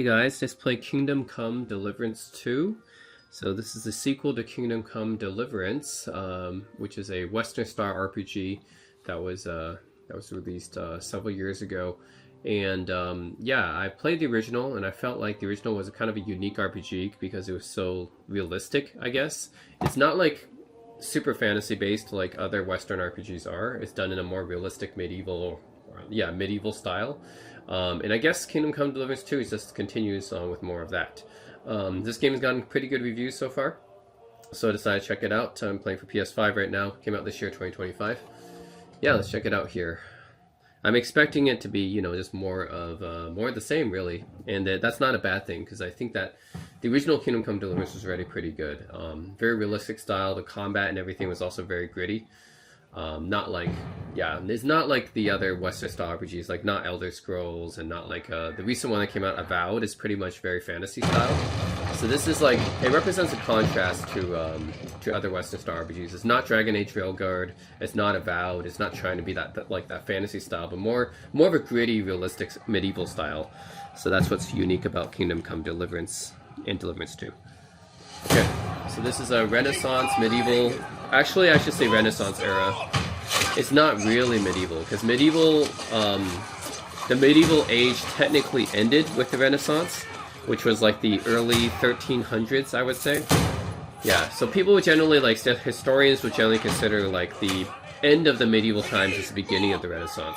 Hey guys, let's play Kingdom Come Deliverance 2. So this is the sequel to Kingdom Come Deliverance, which is a Western Star RPG that was released several years ago. And yeah, I played the original, and I felt like the original was a kind of a unique RPG because it was so realistic, I guess. It's not like super fantasy based like other Western RPGs are. It's done in a more realistic medieval style. And I guess Kingdom Come Deliverance 2 is just continues on with more of that. This game has gotten pretty good reviews so far, so I decided to check it out. I'm playing for PS5 right now. Came out this year, 2025. Yeah, let's check it out here. I'm expecting it to be, you know, just more of the same, really, and that's not a bad thing because I think that the original Kingdom Come Deliverance was already pretty good. Very realistic style. The combat and everything was also very gritty. Not like, yeah, it's not like the other Western style RPGs, like not Elder Scrolls, and not like the recent one that came out, Avowed, is pretty much very fantasy style. So this is like, it represents a contrast to other Western style RPGs. It's not Dragon Age Railguard, it's not Avowed, it's not trying to be that fantasy style, but more of a gritty, realistic medieval style. So that's what's unique about Kingdom Come Deliverance and Deliverance 2. Okay, so this is a Renaissance medieval. Actually, I should say Renaissance era. It's not really medieval, because the medieval age technically ended with the Renaissance, which was like the early 1300s, I would say. Yeah, so people would generally, like, historians would generally consider like the end of the medieval times as the beginning of the Renaissance.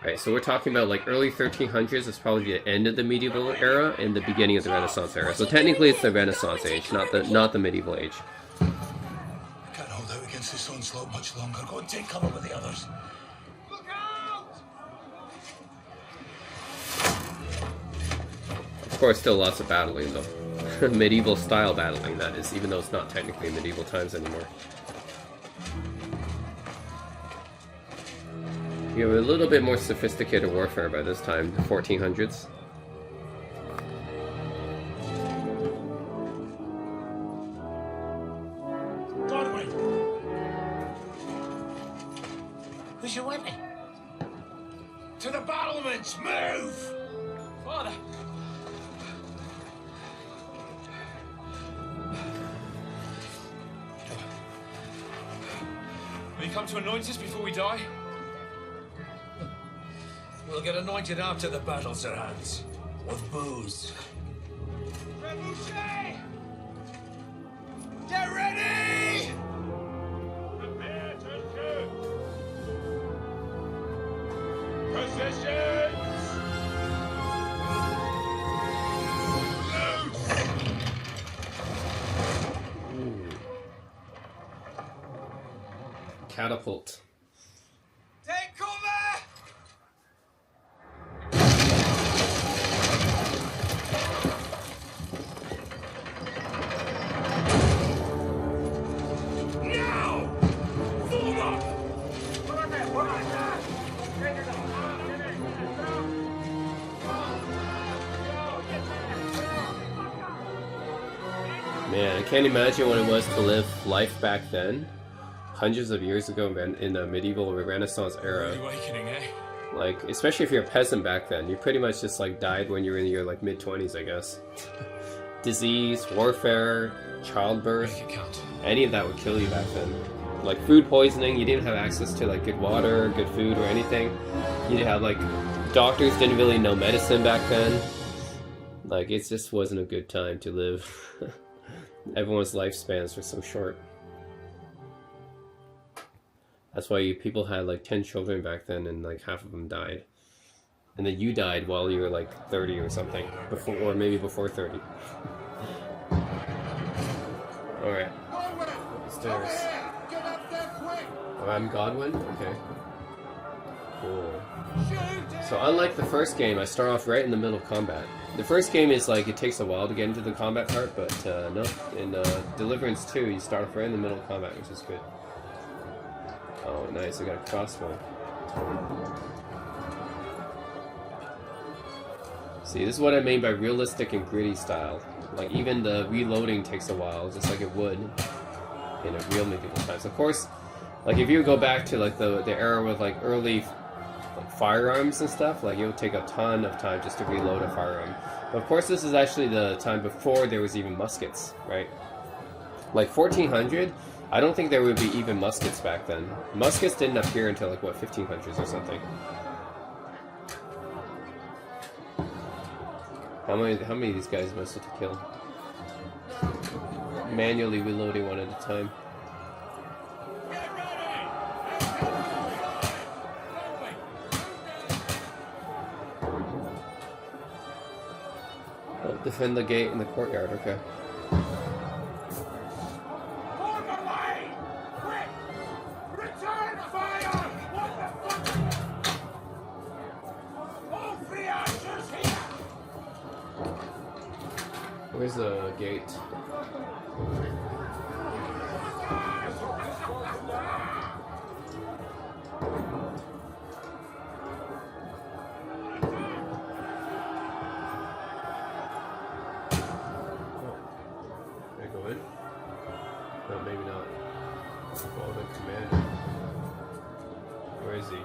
Right, so we're talking about like early 1300s is probably the end of the medieval era and the beginning of the Renaissance era. So technically it's the Renaissance age, not the medieval age. I can't hold out against this onslaught much longer. Go and take cover with the others. Look out! Of course, still lots of battling though. Medieval style battling, that is, even though it's not technically medieval times anymore. You have a little bit more sophisticated warfare by this time, the 1400s. Godwin! Who's your weapon? To the battlements! Move! Father! Will you come to anoint us before we die? We'll get anointed after the battle, Sir Hans. With booze. Trebuchet! Get ready! Prepare to shoot! Positions! Ooh. Catapult. Take cover! Man, I can't imagine what it was to live life back then, hundreds of years ago in the medieval Renaissance era. Awakening, eh? Like, especially if you're a peasant back then, you pretty much just like died when you were in your like mid-20s, I guess. Disease, warfare, childbirth, any of that would kill you back then. Like food poisoning, you didn't have access to like good water, good food, or anything. You didn't have like, doctors didn't really know medicine back then. Like, it just wasn't a good time to live. Everyone's lifespans were so short. That's why people had like 10 children back then, and like half of them died. And then you died while you were like 30 or something, or maybe before 30. Alright. Stairs. Oh, I'm Godwin? Okay. Cool. So unlike the first game, I start off right in the middle of combat. The first game is like, it takes a while to get into the combat part, but no, in Deliverance 2, you start off right in the middle of combat, which is good. Oh, nice, I got a crossbow. See, this is what I mean by realistic and gritty style. Like, even the reloading takes a while, just like it would in a real medieval times. Of course, like if you go back to like the era with like early like firearms and stuff, like it would take a ton of time just to reload a firearm. But of course, this is actually the time before there was even muskets, right? Like 1400, I don't think there would be even muskets back then. Muskets didn't appear until like what, 1500s or something. How many of these guys must have to kill? Manually reloading one at a time. Oh, defend the gate in the courtyard, okay. Where's the gate? Can I go in? No, maybe not. Follow the command. Where is he?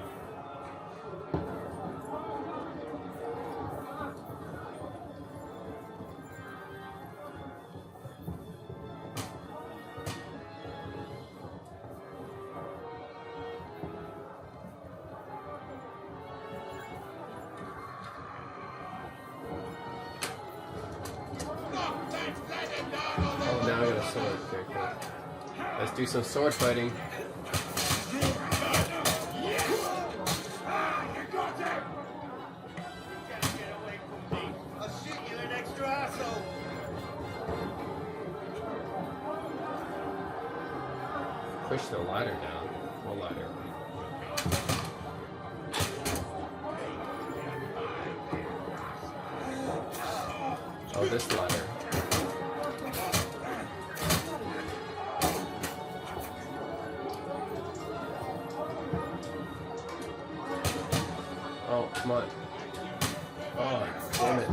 Oh, now I got a sword. Okay, cool. Let's do some sword fighting. Push the ladder down. What ladder? Oh, this ladder. Oh, come on. Oh, damn it.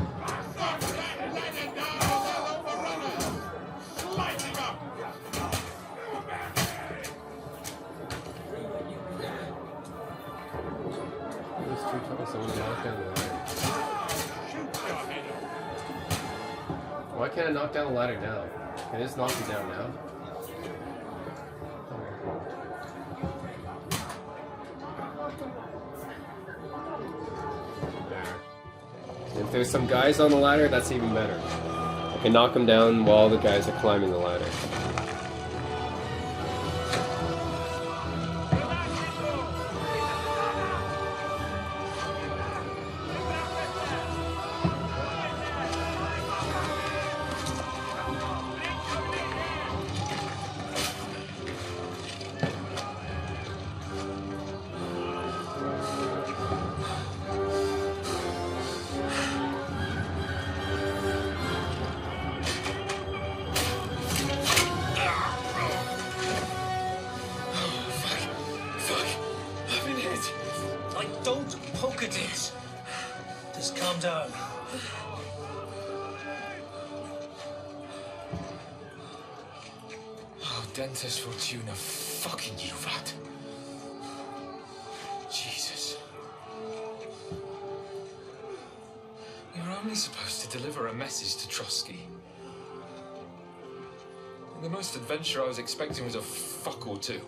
Someone knocked down the ladder. Why can't I knock down the ladder now? Can I just knock it down now? There. If there's some guys on the ladder, that's even better. I can knock them down while the guys are climbing the ladder. Just calm down. Oh, Dentist Fortuna, fucking you, rat. Jesus. We were only supposed to deliver a message to Trotsky. And the most adventure I was expecting was a fuck or two.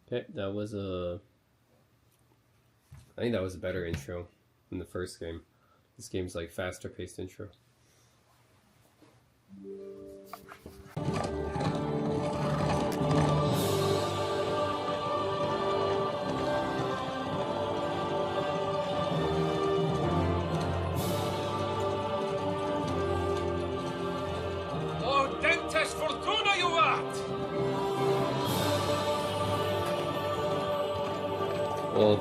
Okay, that was a... I think that was a better intro than the first game. This game's like faster paced intro. Well,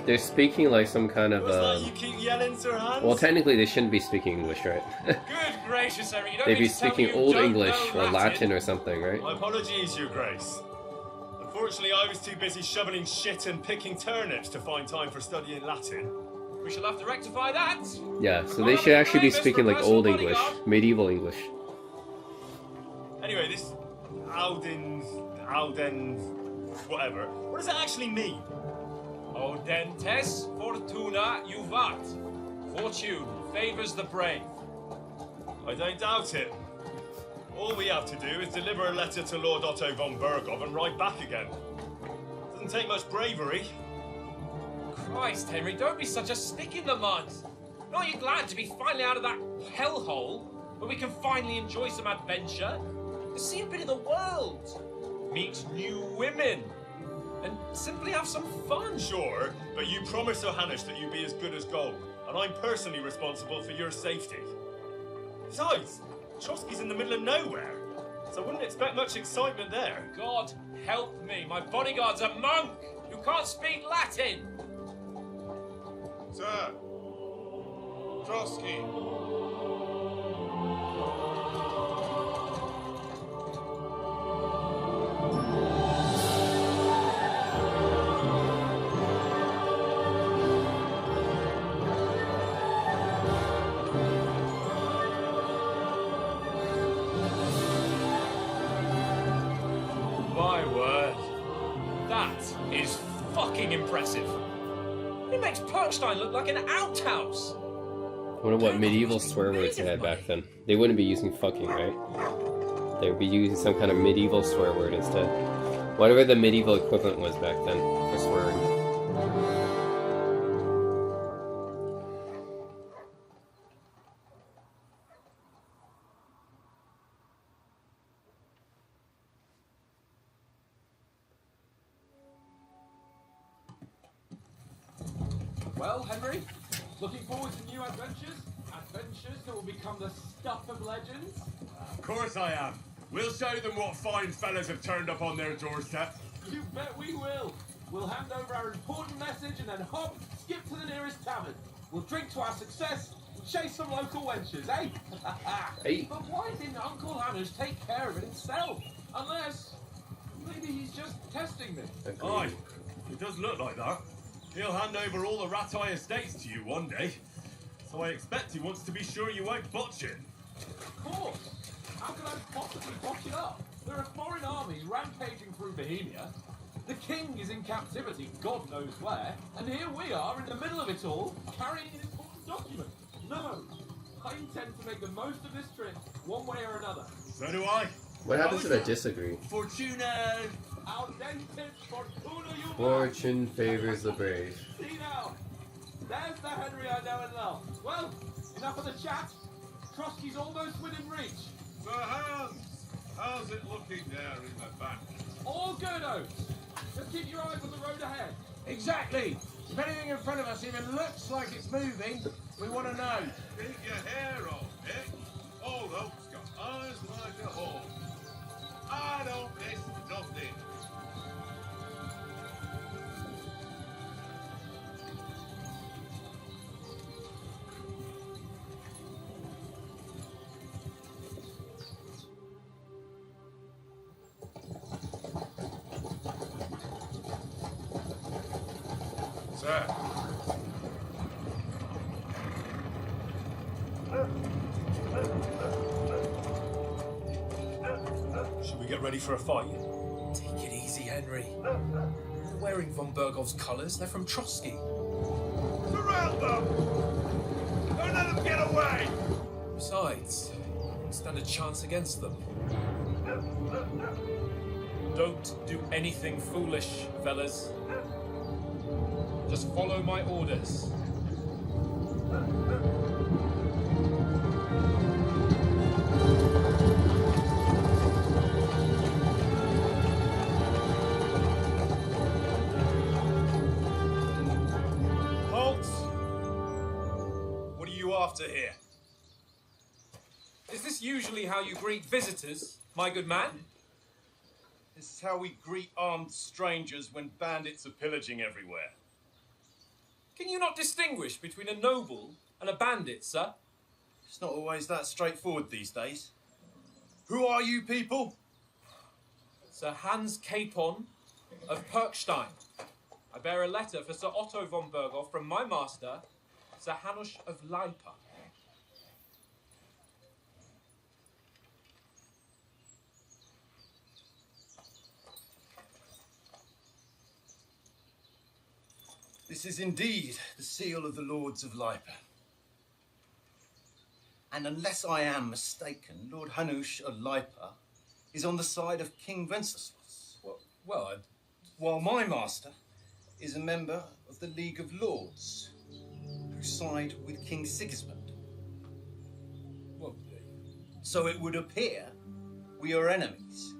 they're speaking like some kind of. What's that you keep yelling, Sir Hans? Well, technically, they shouldn't be speaking English, right? Good gracious, Henry, you don't They'd mean be to tell me speaking you Old don't English know or Latin or something, right? My apologies, Your Grace. Unfortunately, I was too busy shoveling shit and picking turnips to find time for studying Latin. We shall have to rectify that. Yeah, so they should actually be speaking like Old English, medieval English. Anyway, this Alden, whatever. What does it actually mean? Audentes fortuna juvat. Fortune favors the brave. I don't doubt it. All we have to do is deliver a letter to Lord Otto von Bergov and ride back again. Doesn't take much bravery. Christ, Henry, don't be such a stick in the mud. Aren't you glad to be finally out of that hellhole where we can finally enjoy some adventure? See a bit of the world, meet new women, and simply have some fun. Sure, but you promised Johannes that you'd be as good as gold, and I'm personally responsible for your safety. Besides, Trotsky's in the middle of nowhere, so I wouldn't expect much excitement there. God help me, my bodyguard's a monk who can't speak Latin. Sir, Trotsky. My word, that is fucking impressive. It makes Perkstein look like an outhouse. I wonder what medieval swear words they had back then. They wouldn't be using fucking, right? They would be using some kind of medieval swear word instead. Whatever the medieval equivalent was back then for swearing. Well, Henry, looking forward to new adventures? Adventures that will become the stuff of legends? Of course I am. We'll show them what fine fellas have turned up on their doorstep. You bet we will. We'll hand over our important message and then hop, skip to the nearest tavern. We'll drink to our success and chase some local wenches, eh? Hey. But why didn't Uncle Hanners take care of it himself? Unless, maybe he's just testing me. Aye, it does look like that. He'll hand over all the Ratai estates to you one day. So I expect he wants to be sure you won't botch it. Of course. How could I possibly botch it up? There are foreign armies rampaging through Bohemia. The king is in captivity, God knows where, and here we are in the middle of it all, carrying an important document. No, I intend to make the most of this trip, one way or another. So do I. What happens if I disagree? Fortuna. Audentes fortuna juvat. Fortune favors the brave. See now, there's the Henry I know and love. Well, enough of the chat. Trotsky's almost within reach. Sir Hans, how's it looking there in the back? All good, Oates. Just keep your eyes on the road ahead. Exactly. If anything in front of us even looks like it's moving, we want to know. Keep your hair on, eh? Old Oak's got eyes like a hawk. I don't miss nothing. Sir. Should we get ready for a fight? Take it easy, Henry. They're wearing von Bergov's colours. They're from Trotsky. Surround them! Don't let them get away! Besides, we stand a chance against them. Don't do anything foolish, fellas. Just follow my orders. Halt! What are you after here? Is this usually how you greet visitors, my good man? This is how we greet armed strangers when bandits are pillaging everywhere. Can you not distinguish between a noble and a bandit, sir? It's not always that straightforward these days. Who are you people? Sir Hans Capon of Perkstein. I bear a letter for Sir Otto von Berghoff from my master, Sir Hanush of Leipa. This is indeed the seal of the Lords of Lipa. And unless I am mistaken, Lord Hanush of Lipa is on the side of King Wenceslas. While my master is a member of the League of Lords, who side with King Sigismund. Well, So it would appear we are enemies.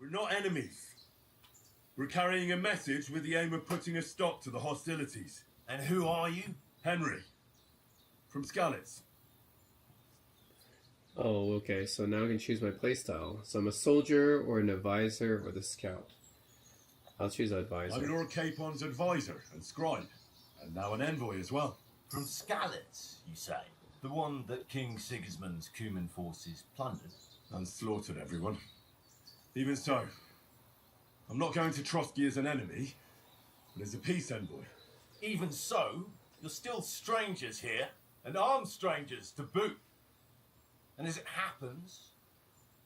We're not enemies. We're carrying a message with the aim of putting a stop to the hostilities. And who are you? Henry, from Skalitz. Oh, okay. So now I can choose my playstyle. So I'm a soldier or an advisor or the scout. I'll choose advisor. I'm Lord Capon's advisor and scribe, and now an envoy as well. From Skalitz, you say? The one that King Sigismund's Cuman forces plundered? And slaughtered everyone. Even so, I'm not going to Trotsky as an enemy, but as a peace envoy. Even so, you're still strangers here, and armed strangers to boot. And as it happens,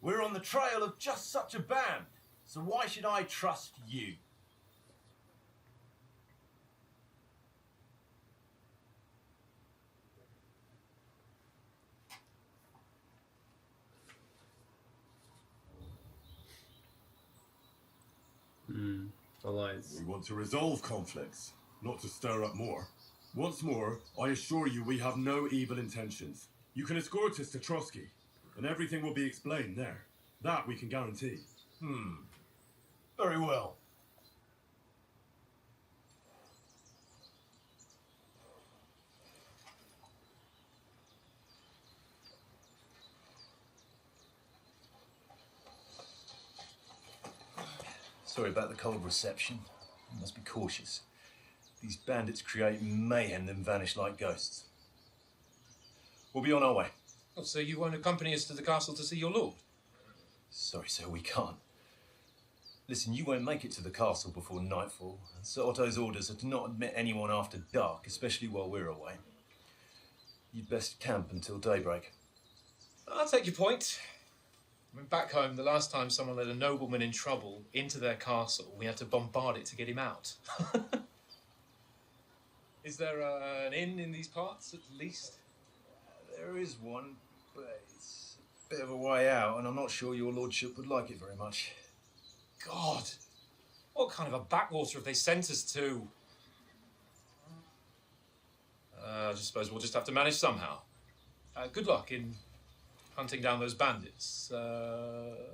we're on the trail of just such a band, so why should I trust you? Alliance. We want to resolve conflicts, not to stir up more. Once more, I assure you we have no evil intentions. You can escort us to Trotsky, and everything will be explained there. That we can guarantee. Very well. Sorry about the cold reception. You must be cautious. These bandits create mayhem, then vanish like ghosts. We'll be on our way. Oh, so you won't accompany us to the castle to see your lord? Sorry, sir, we can't. Listen, you won't make it to the castle before nightfall. Sir Otto's orders are to not admit anyone after dark, especially while we're away. You'd best camp until daybreak. I'll take your point. I mean, back home, the last time someone led a nobleman in trouble into their castle, we had to bombard it to get him out. Is there an inn in these parts, at least? There is one, but it's a bit of a way out, and I'm not sure your lordship would like it very much. God, what kind of a backwater have they sent us to? I just suppose we'll just have to manage somehow. Good luck in hunting down those bandits.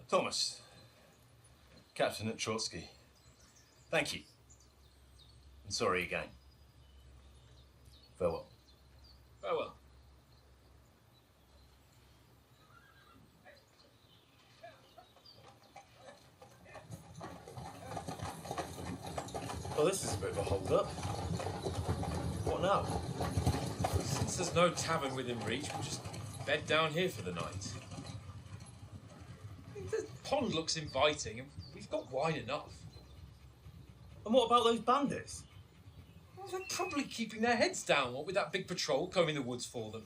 Thomas, captain at Trotsky. Thank you. And sorry again. Farewell. Farewell. Well, this is a bit of a hold-up. What now? Since there's no tavern within reach, we'll just bed down here for the night. The pond looks inviting, and we've got wine enough. And what about those bandits? Well, they're probably keeping their heads down, what with that big patrol combing the woods for them.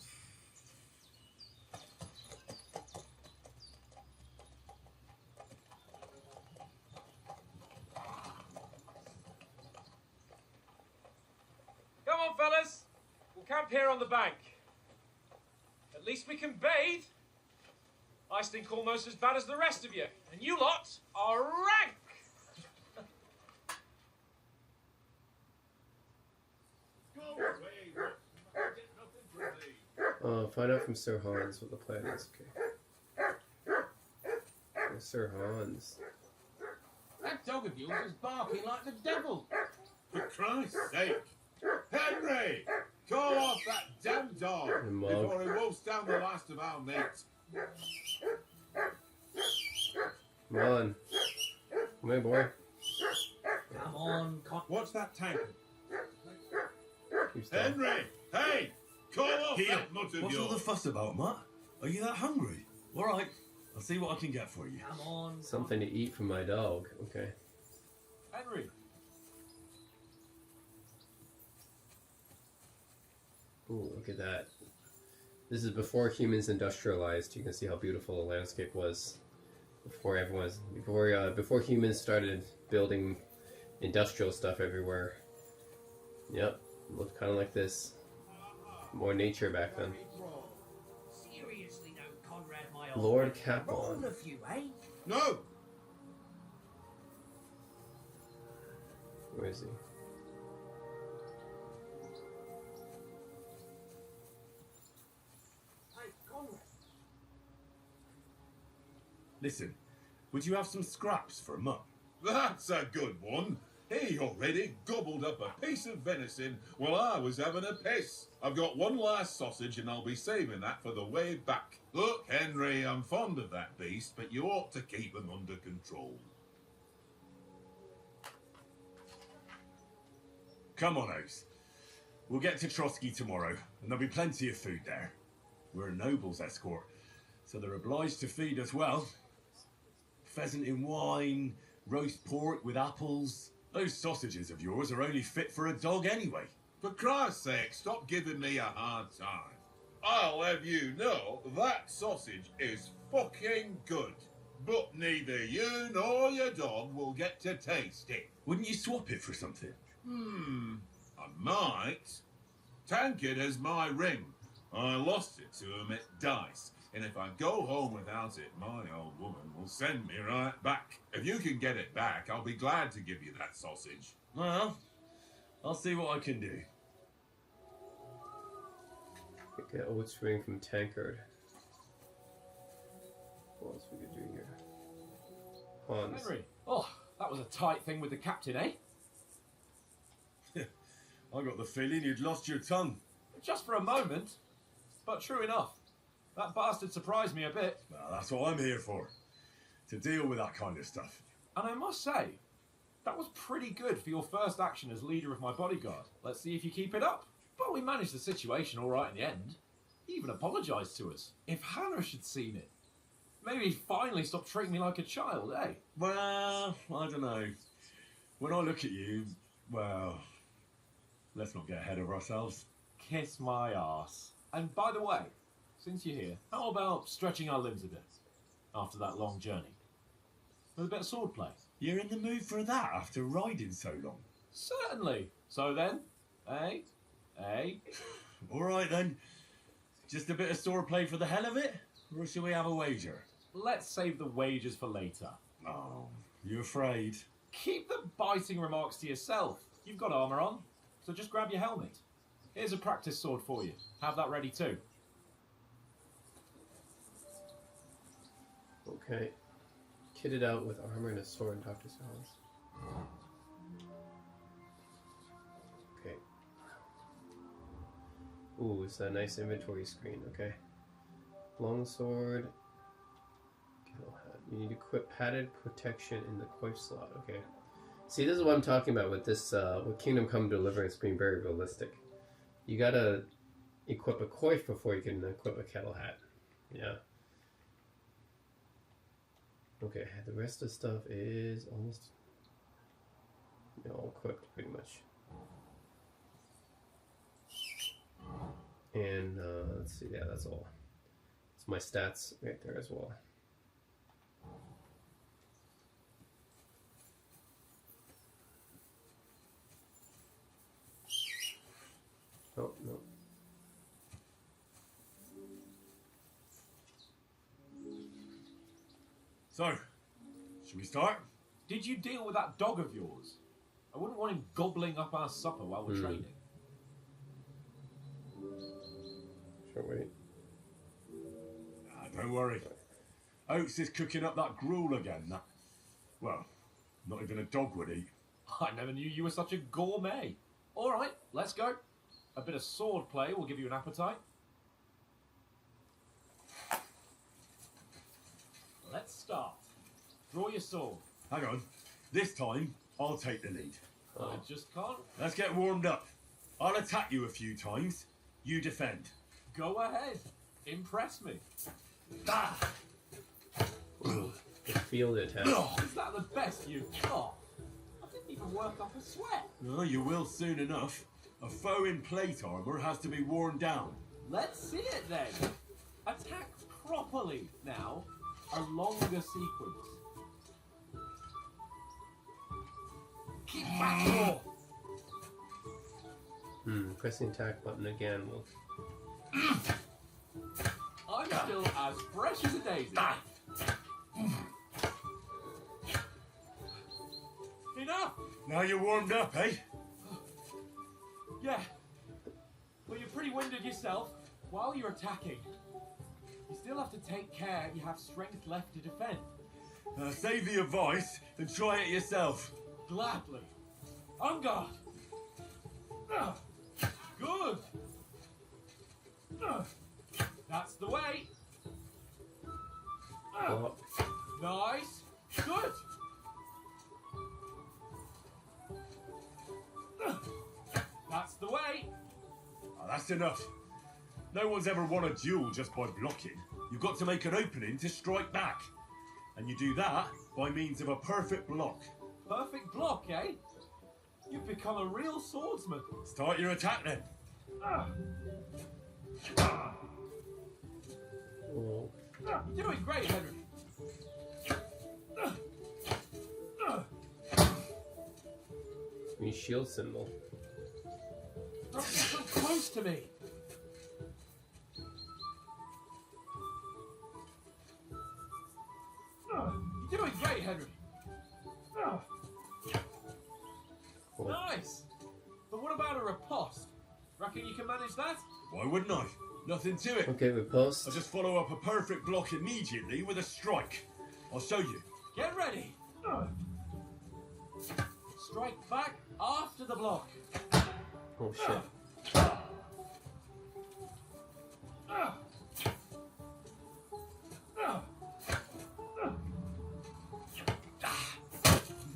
Come on, fellas. We'll camp here on the bank. At least we can bathe. I stink almost as bad as the rest of you. And you lot are rank. Go away, Wolf. I get nothing from thee. Find out from Sir Hans what the plan is. Okay. Oh, Sir Hans. That dog of yours is barking like the devil. The crime Christ's sake! Henry! Call off that damn dog Mug. before he wolfs down the last of our mates. Come on. Come here, boy. Come on, What's that tank? Keep still. Henry! Hey! Call off Here. that mutt of What's all yours. the fuss about, Matt? Are you that hungry? All right, I'll see what I can get for you. Come on. Something to eat for my dog. Okay. Henry, Ooh, look at that. This is before humans industrialized. You can see how beautiful the landscape was before before humans started building industrial stuff everywhere. Yep, looked kind of like this. More nature back then. Seriously, though, Conrad, my old Lord friend, Capon. all of you, eh? No! Where is he? Hey, Conrad. Listen, would you have some scraps for Mum? That's a good one. He already gobbled up a piece of venison while I was having a piss. I've got one last sausage and I'll be saving that for the way back. Look, Henry, I'm fond of that beast, but you ought to keep him under control. Come on, Oaks. We'll get to Trotsky tomorrow, and there'll be plenty of food there. We're a noble's escort, so they're obliged to feed us well. Pheasant in wine, roast pork with apples. Those sausages of yours are only fit for a dog anyway. For Christ's sake, stop giving me a hard time. I'll have you know that sausage is fucking good. But neither you nor your dog will get to taste it. Wouldn't you swap it for something? I might. Tankard has my ring. I lost it to him at dice. And if I go home without it, my old woman will send me right back. If you can get it back, I'll be glad to give you that sausage. Well, I'll see what I can do. Get oats ring from Tankard. What else we could do here? Hans. Henry. Oh, that was a tight thing with the captain, eh? I got the feeling you'd lost your tongue. Just for a moment. But true enough. That bastard surprised me a bit. Well, that's what I'm here for. To deal with that kind of stuff. And I must say, that was pretty good for your first action as leader of my bodyguard. Let's see if you keep it up. But we managed the situation all right in the end. He even apologised to us. If Hanush had seen it, maybe he'd finally stop treating me like a child, eh? Well, I don't know. When I look at you, well, let's not get ahead of ourselves. Kiss my arse. And by the way, since you're here, how about stretching our limbs a bit after that long journey? With a bit of swordplay? You're in the mood for that after riding so long? Certainly. So then, eh? All right then. Just a bit of swordplay for the hell of it? Or shall we have a wager? Let's save the wagers for later. Oh, you afraid? Keep the biting remarks to yourself. You've got armour on, so just grab your helmet. Here's a practice sword for you. Have that ready too. Okay. Kitted out with armor and a sword, Dr. Salles. Okay. Ooh, it's a nice inventory screen, okay. Longsword. Kettle hat. You need to equip padded protection in the coif slot, okay. See, this is what I'm talking about with this, with Kingdom Come Deliverance being very realistic. You gotta equip a coif before you can equip a kettle hat. Yeah. Okay, the rest of the stuff is almost all equipped pretty much. And let's see, yeah, that's all. It's my stats right there as well. Oh, no. So, should we start? Did you deal with that dog of yours? I wouldn't want him gobbling up our supper while we're training. Sure, wait. Don't worry. Oates is cooking up that gruel again. That, well, not even a dog would eat. I never knew you were such a gourmet. All right, let's go. A bit of sword play will give you an appetite. Let's start. Draw your sword. Hang on. This time, I'll take the lead. I just can't. Let's get warmed up. I'll attack you a few times. You defend. Go ahead. Impress me. Ooh, the field attack. Is that the best you've got? I didn't even work up a sweat. Oh, you will soon enough. A foe in plate armor has to be worn down. Let's see it then. Attack properly now. A longer sequence. Keep back more. Press the attack button again. Will... I'm still as fresh as a daisy. Enough! Now you're warmed up, eh? Yeah. Well, you're pretty winded yourself. While you're attacking, you still have to take care you have strength left to defend. Save the advice and try it yourself. Gladly. On guard. Good. That's the way. Block. Nice. Good. That's the way. Oh, that's enough. No one's ever won a duel just by blocking. You've got to make an opening to strike back. And you do that by means of a perfect block. Perfect block, eh? You've become a real swordsman. Start your attack then. Oh. You're doing great, Henry. New shield symbol. Don't be so close to me. You're doing great, Henry. Cool. Nice. But what about a riposte? Reckon you can manage that? Why wouldn't I? Nothing to it. Okay, riposte. I'll just follow up a perfect block immediately with a strike. I'll show you. Get ready. Strike back after the block. Oh shit.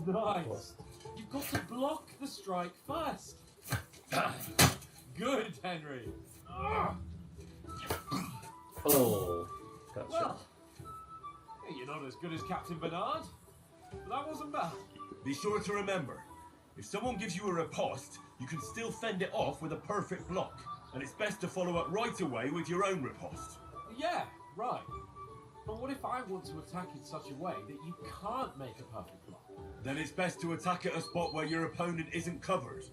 Nice. You've got to block the strike first. Good, Henry. Oh. Gotcha. Well, you're not as good as Captain Bernard, but that wasn't bad. Be sure to remember, if someone gives you a riposte, you can still fend it off with a perfect block. And it's best to follow up right away with your own riposte. Yeah, right. But what if I want to attack in such a way that you can't make a perfect block? Then it's best to attack at a spot where your opponent isn't covered.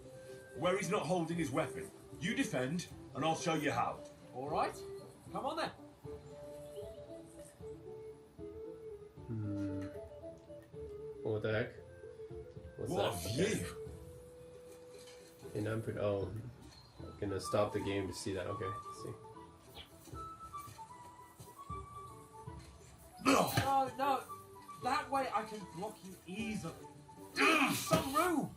Where he's not holding his weapon. You defend, and I'll show you how. All right, come on then. What the heck? What's What that? a view! And I'm pretty. Oh, I'm gonna stop the game to see that. Okay, let's see. No. That way I can block you easily. Some room.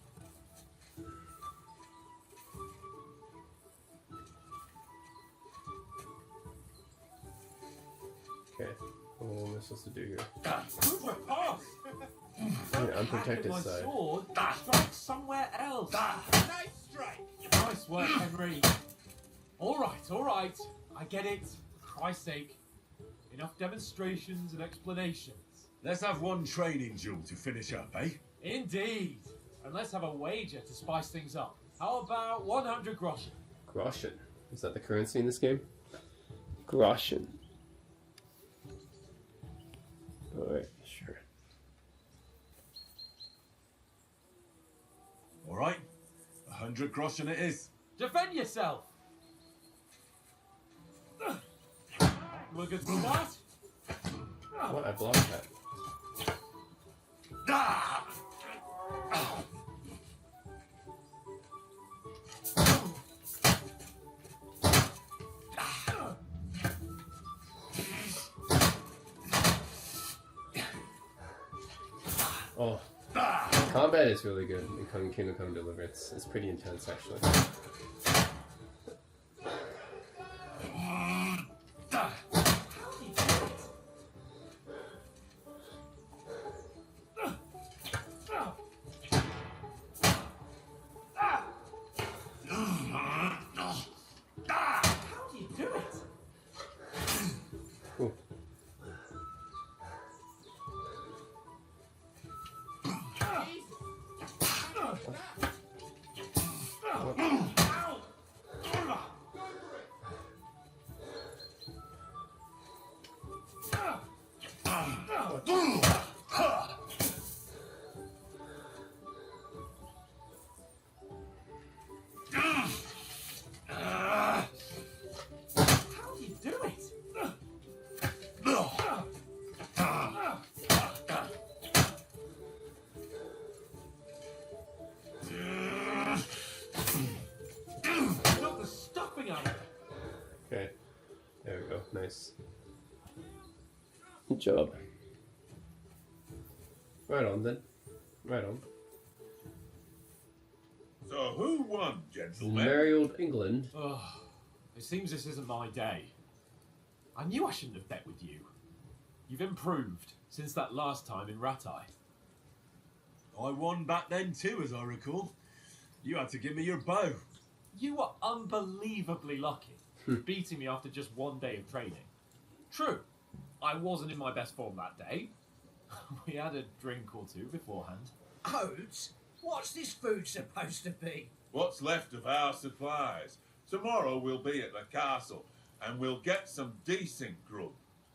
Okay. What am I supposed to do here? Good riposte. Yeah, unprotected My side. sword. Strike somewhere else. Nice strike. Nice work, Henry. All right. I get it. For Christ's sake. Enough demonstrations and explanations. Let's have one training duel to finish up, eh? Indeed. And let's have a wager to spice things up. How about 100 groschen? Groschen. Is that the currency in this game? Groschen. Alright, sure. Alright, 100 groschen it is. Defend yourself. We're good to start. What? I blocked that. Oh. Combat is really good in Kingdom Come Deliverance. It's pretty intense, actually. Ooh. Knock the stuffing out of it. Okay. There we go. Nice. Good job. Right on then. Right on. So who won, gentlemen? Merry old England. Ugh, it seems this isn't my day. I knew I shouldn't have bet with you. You've improved since that last time in Ratai. I won back then too, as I recall. You had to give me your bow. You were unbelievably lucky, beating me after just one day of training. True, I wasn't in my best form that day. We had a drink or two beforehand. Oats? What's this food supposed to be? What's left of our supplies. Tomorrow we'll be at the castle, and we'll get some decent grub.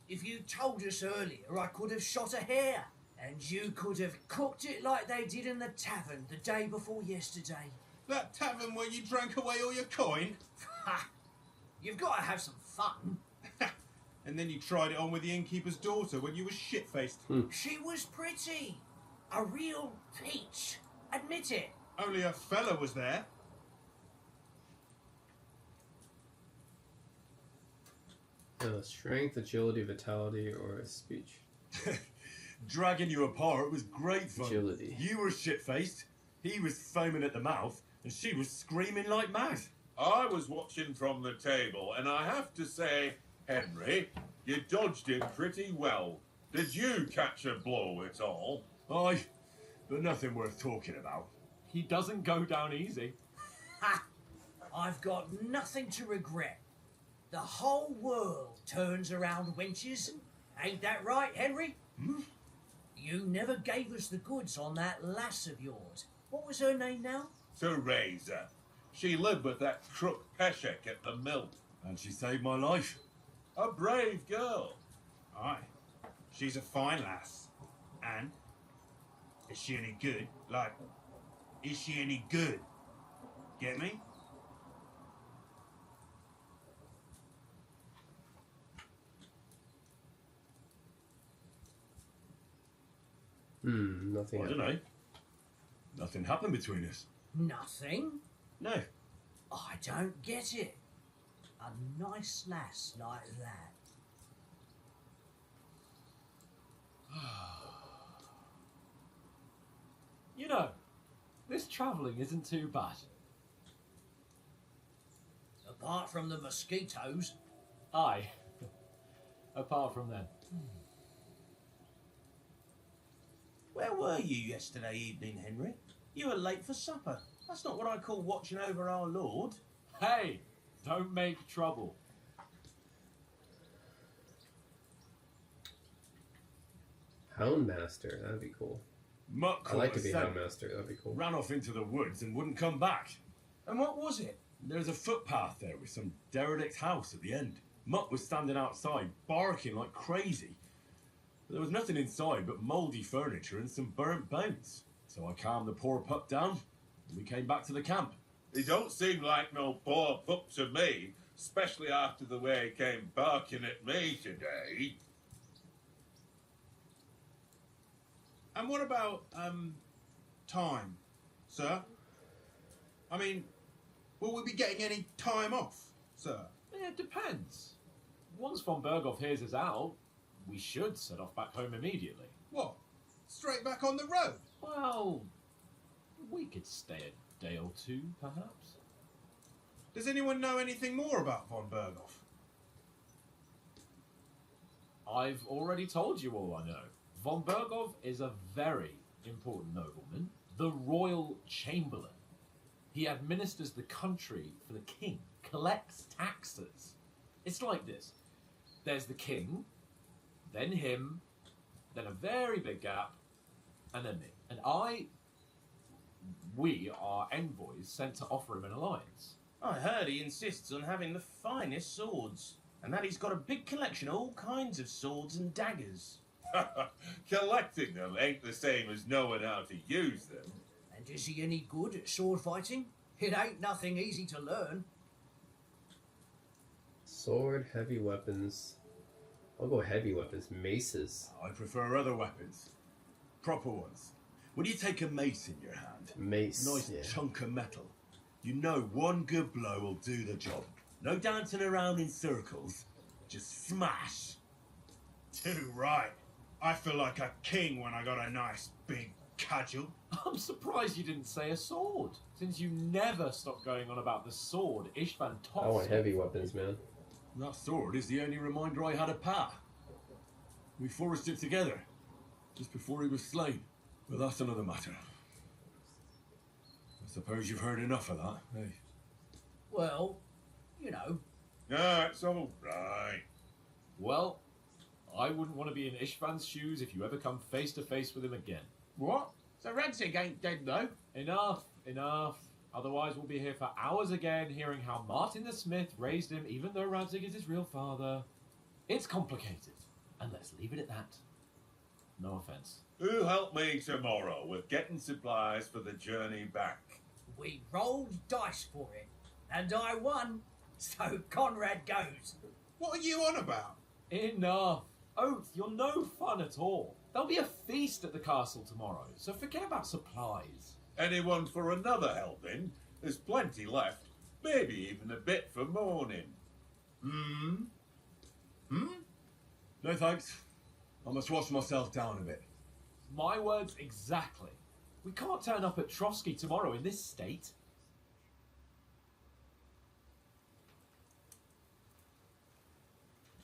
If you told us earlier, I could have shot a hare. And you could have cooked it like they did in the tavern the day before yesterday. That tavern where you drank away all your coin? Ha! You've got to have some fun. And then you tried it on with the innkeeper's daughter when you were shit-faced. She was pretty. A real peach. Admit it. Only a fella was there. Strength, agility, vitality, or a speech. Dragging you apart was great fun. Agility. You were shit-faced, he was foaming at the mouth, and she was screaming like mad. I was watching from the table, and I have to say, Henry, you dodged him pretty well. Did you catch a blow at all? Aye, but nothing worth talking about. He doesn't go down easy. Ha! I've got nothing to regret. The whole world turns around wenches. Ain't that right, Henry? You never gave us the goods on that lass of yours. What was her name now? Teresa. She lived with that crook Peshek at the mill. And she saved my life. A brave girl. Aye. She's a fine lass. And? Is she any good? Like, is she any good? Get me? Nothing I don't know. Nothing happened between us. Nothing? No. I don't get it. A nice lass like that. You know, this travelling isn't too bad. Apart from the mosquitoes. Aye. Apart from them. Where were you yesterday evening, Henry? You were late for supper. That's not what I call watching over our Lord. Hey, don't make trouble. Houndmaster, that'd be cool. Mutt I'd like to caught be a scent, Houndmaster, that'd be cool. ran off into the woods and wouldn't come back. And what was it? There's a footpath there with some derelict house at the end. Mutt was standing outside, barking like crazy. But there was nothing inside but mouldy furniture and some burnt bones. So I calmed the poor pup down, and we came back to the camp. He don't seem like no poor pup to me, especially after the way he came barking at me today. And what about, time, sir? I mean, will we be getting any time off, sir? Yeah, it depends. Once von Berghoff hears us out, we should set off back home immediately. What? Straight back on the road? Well, We could stay a day or two, perhaps. Does anyone know anything more about von Berghoff? I've already told you all I know. Von Berghoff is a very important nobleman, the royal chamberlain. He administers the country for the king, collects taxes. It's like this. There's the king, then him, then a very big gap, and then me. And we are envoys sent to offer him an alliance. I heard he insists on having the finest swords, and that he's got a big collection of all kinds of swords and daggers. Collecting them ain't the same as knowing how to use them. And is he any good at sword fighting? It ain't nothing easy to learn. Sword, heavy weapons. I'll go heavy weapons. Maces. I prefer other weapons. Proper ones. When you take a mace in your hand, Mace. nice yeah. chunk of metal, you know one good blow will do the job. No dancing around in circles. Just smash. Too right. I feel like a king when I got a nice big cudgel. I'm surprised you didn't say a sword, since you never stop going on about the sword Ishvan tossed. I want heavy weapons, man. That sword is the only reminder I had of Pa. We forged it together, just before he was slain. But that's another matter. I suppose you've heard enough of that, eh? Well, you know. No, it's all right. Well, I wouldn't want to be in Ishvan's shoes if you ever come face to face with him again. What? So Radzig ain't dead, though? Enough. Otherwise we'll be here for hours again hearing how Martin the Smith raised him even though Radzig is his real father. It's complicated. And let's leave it at that. No offence. Who'll help me tomorrow with getting supplies for the journey back? We rolled dice for it, and I won, so Conrad goes. What are you on about? Enough. Oath, you're no fun at all. There'll be a feast at the castle tomorrow, so forget about supplies. Anyone for another helping? There's plenty left. Maybe even a bit for morning. No thanks. I must wash myself down a bit. My words exactly. We can't turn up at Trotsky tomorrow in this state.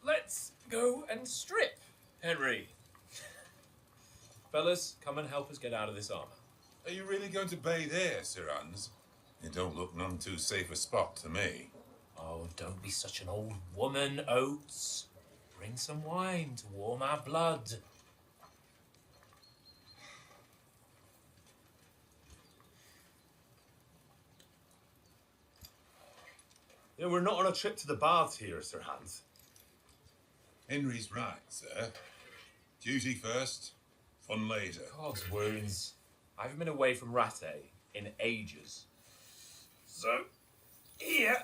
Let's go and strip, Henry. Fellas, come and help us get out of this armour. Are you really going to bathe here, Sir Hans? It don't look none too safe a spot to me. Oh, don't be such an old woman, Oates. Bring some wine to warm our blood. You know, we're not on a trip to the baths here, Sir Hans. Henry's right, sir. Duty first, fun later. God's wounds. I haven't been away from Rattay in ages. So, here,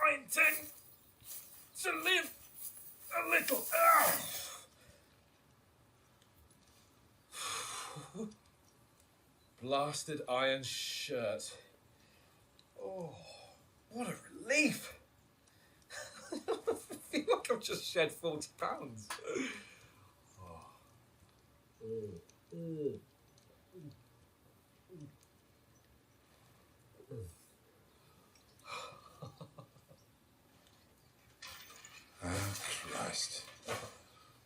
I intend to live a little. Blasted iron shirt. Oh, what a relief. I feel like I've just shed 40 pounds. Christ.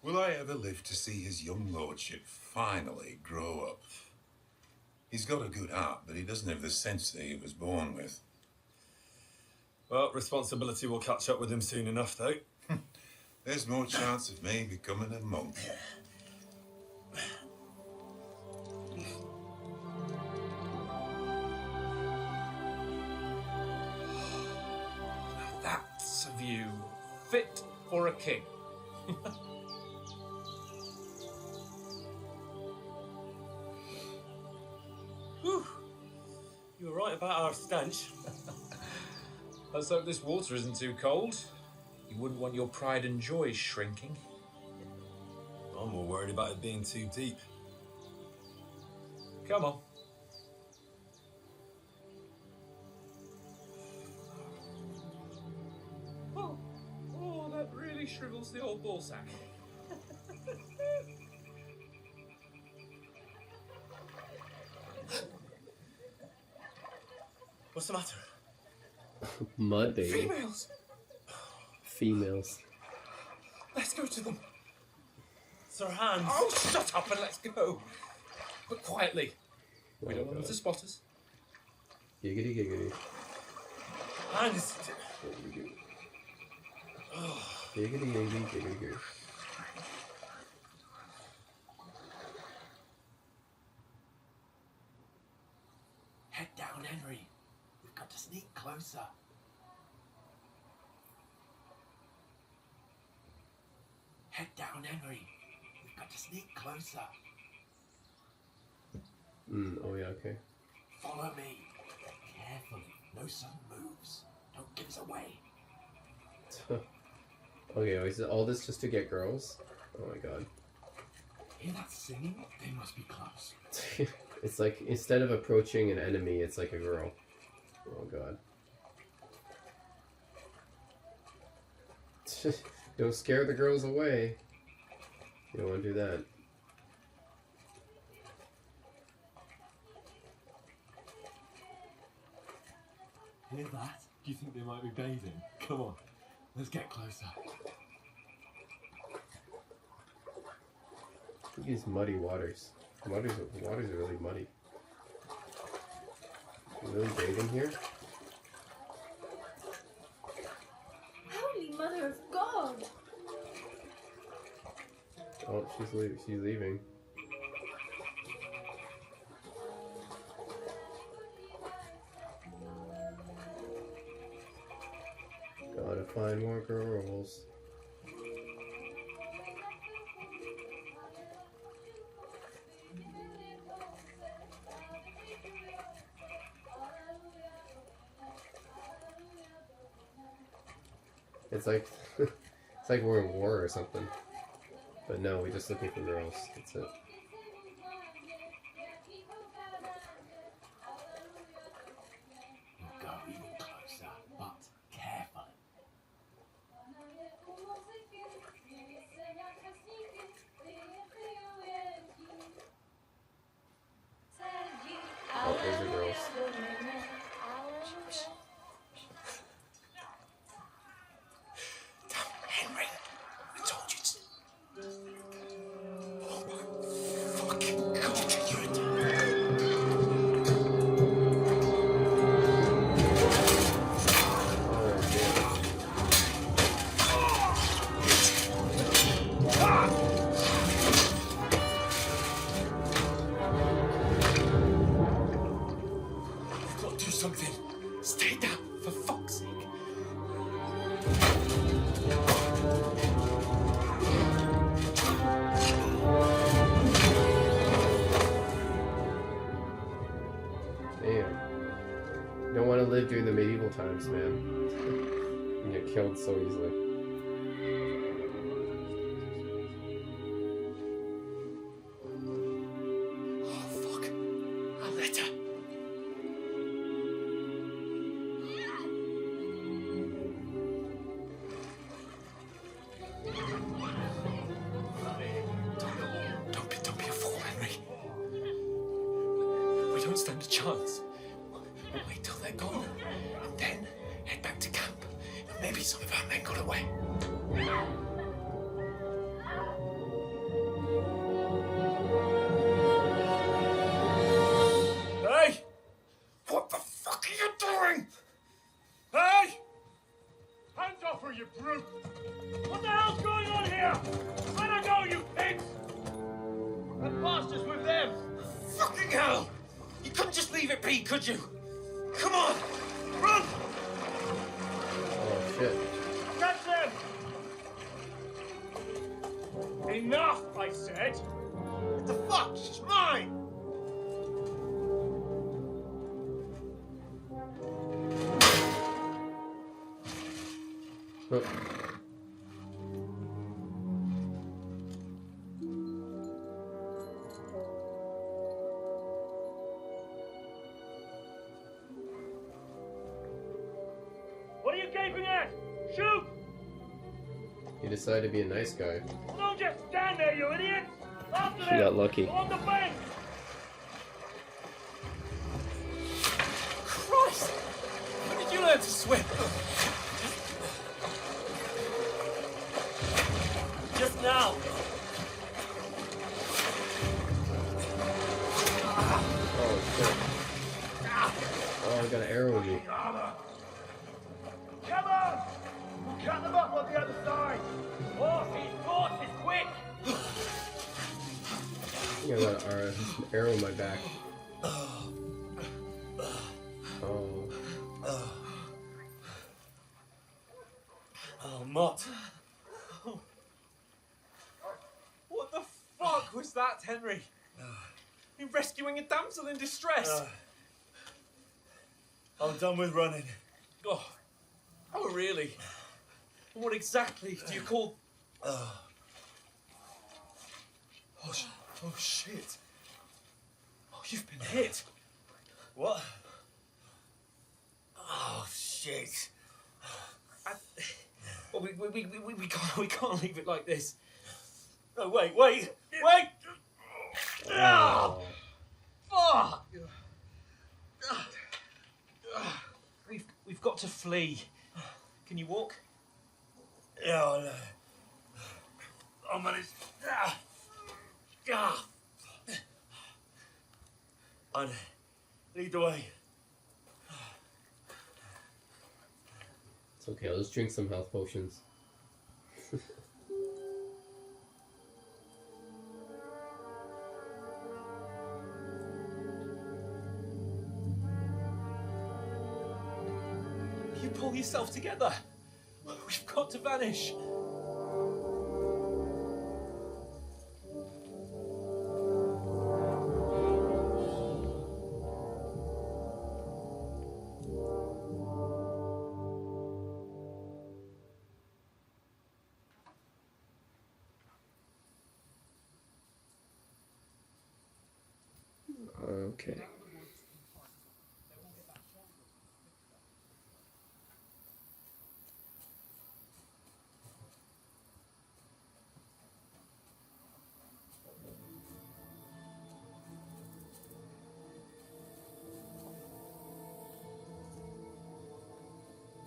Will I ever live to see his young lordship finally grow up? He's got a good heart, but he doesn't have the sense that he was born with. Well, responsibility will catch up with him soon enough, though. There's more chance of me becoming a monk. That's a view fit for a king. Whew. You were right about our stench. Let's hope this water isn't too cold. You wouldn't want your pride and joy shrinking. I'm more worried about it being too deep. Come on. Oh, that really shrivels the old ball sack. What's the matter? Mud baby. Females! Females. Let's go to them. Sir Hans. Oh, shut up and let's go. But quietly. We don't want them to spot us. Giggity giggity. Hans. Giggity giggity giggity giggity. Head down, Henry. We've got to sneak closer. Head down, Henry. We've got to sneak closer. Oh yeah, okay. Follow me. Carefully. No sudden moves. Don't give us away. Okay, is all this just to get girls? Oh my god. Hear that singing? They must be close. It's like, instead of approaching an enemy, it's like a girl. Oh god. Don't scare the girls away. You don't want to do that. Hear that? Do you think they might be bathing? Come on, let's get closer. Look at these muddy waters. Waters are really muddy. You really bathing here? Holy Mother of God! Oh, she's leaving. Gotta find more girls. It's like it's like we're in war or something. But no, we're just looking for girls. That's it. We'll go even closer, but carefully. Oh, there's the girls. Henry, I told you to. Oh my fucking God, you're a You've got to do something. Stay down, for fuck's sake. Damn. You don't want to live during the medieval times, man. You get killed so easily. Oh, fuck. A letter. Don't be a fool, Henry. We don't stand a chance. We'll wait till they're gone, and then head back to camp. And maybe some of our men got away. Hey! What the fuck are you doing? Hey! Hands off her, you brute! What the hell's going on here? Let her go, you pigs! That bastard's with them! Fucking hell! You couldn't just leave it be, could you? Come on! Run! Oh shit. Catch them! Enough, I said! What the fuck? She's mine! Oh. What are you gaping at? Shoot! He decided to be a nice guy. Well, don't just stand there, you idiot! After She them! got lucky. Along the bank! Christ! learn to swim. Just now. Oh shit. Oh, I got an arrow in me. Come on! We'll cut them up on the other side! Horses, quick! I think I got an arrow in my back. Oh. Oh, Mott. What the fuck was that, Henry? You're rescuing a damsel in distress. I'm done with running. Oh, really? What exactly do you call... Oh, shit. Oh, you've been hit. What? Oh, shit. Well, we can't leave it like this. No, wait! Oh. Fuck! We've got to flee. Can you walk? Yeah, I know. I'll manage. I lead the way. It's okay, let's drink some health potions. You pull yourself together. We've got to vanish. Okay.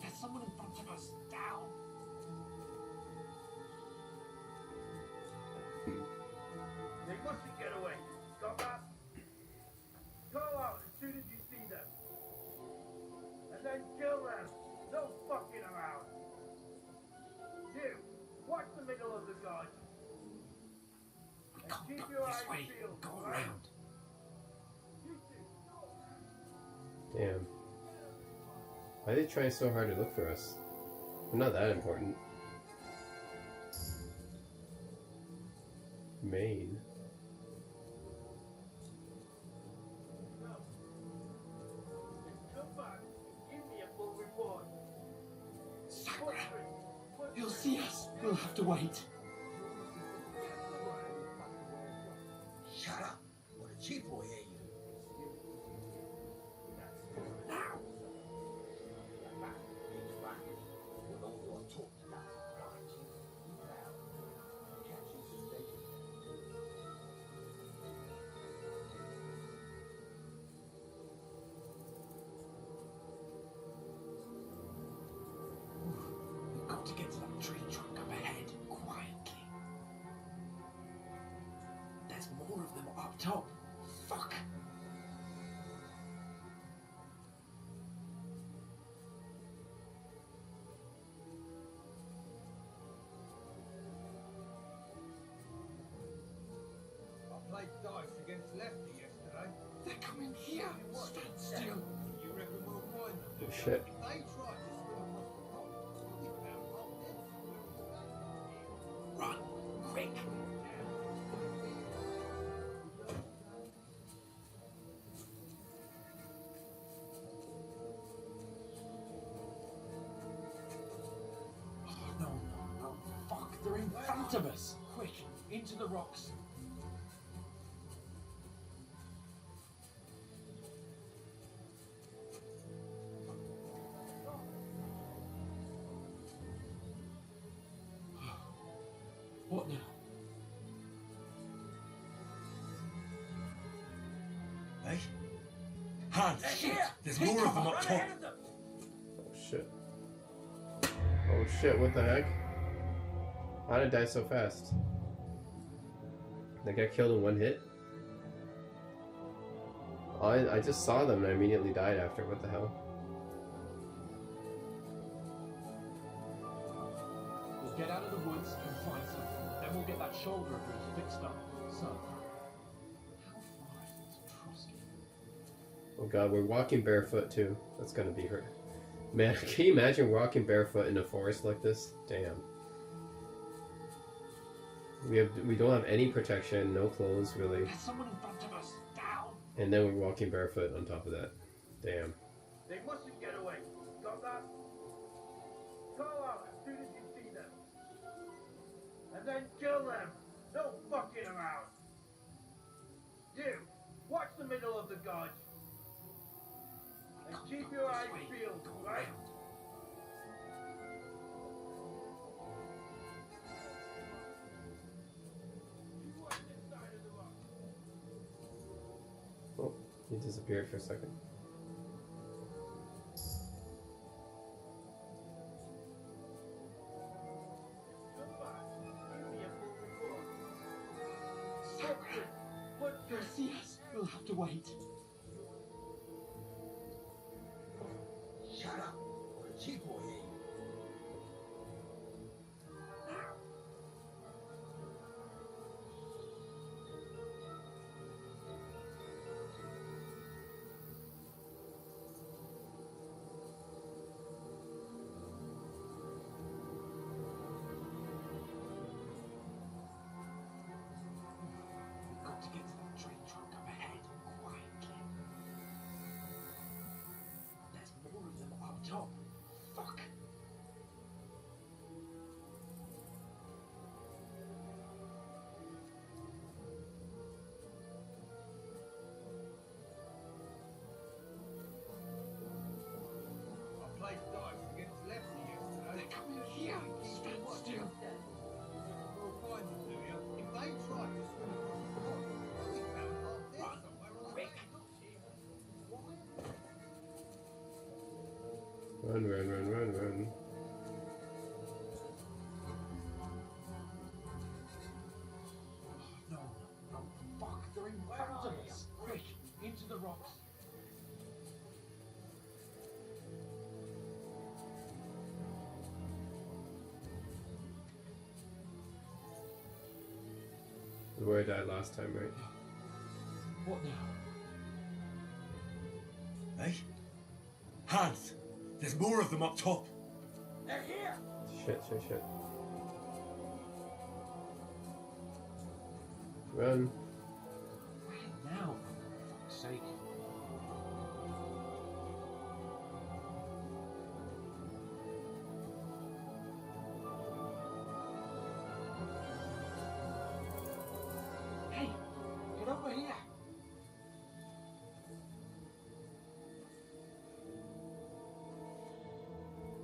There's someone in front of us. Down. They mustn't get away. Got that? Go out as soon as you see them. And then kill them. No fucking around. You, watch the middle of the garden. We And can't keep go your this eyes way. peeled, Go right? around. You two, Damn. Why are they trying so hard to look for us? We're not that important. Maine. come back. Give me a full report. Sakura. He'll see us. We'll have to wait. Shut up. What a chief will hear you. Now. We've got to get to that tree trunk up ahead, quietly. There's more of them up top. Fuck. I played dice against Lefty yesterday. They're coming here. Stand still. You reckon we'll find them? Oh shit. They tried to swim across the pond. We found Loch Ness. Run, quick. Oh, no. Fuck, they're in front of us. Quick, into the rocks. What now? Hey? Hans! Shit! There's Take more of them cover. up Run top. ahead of them. Oh shit. Oh shit, what the heck? How did I die so fast? They got killed in one hit? Oh, I just saw them and I immediately died after. What the hell? We'll get out of the woods and find something. Then we'll get that shoulder of yours fixed up. So, how far is Trusky? Oh god, we're walking barefoot too. That's gonna be hurt. Man, can you imagine walking barefoot in a forest like this? Damn. We don't have any protection, no clothes really. There's someone in front of us. Down. And then we're walking barefoot on top of that. Damn. They mustn't get away. Got that? Call out as soon as you see them. And then kill them. No fucking around. You, watch the middle of the gorge. And keep your eyes peeled, right? Oh, he disappeared for a second. They'll see us. We'll have to wait. Shut up. Keep boy here. We've got to get to that train truck up ahead quietly. There's more of them up top. Fuck. I played dice against Lefty yesterday. They're coming here. Stand still. We'll find them, do you? If they try to swim across the pond, they'll be found half dead somewhere on the Quick. Run, run, run, run, run. No, no, fuck. They're in front of us. Quick, into the rocks. Where I died last time, right? What now? Hey? Hans! There's more of them up top! They're here. Shit, shit, shit. Run. Where now? For fuck's sake. Hey, get over here.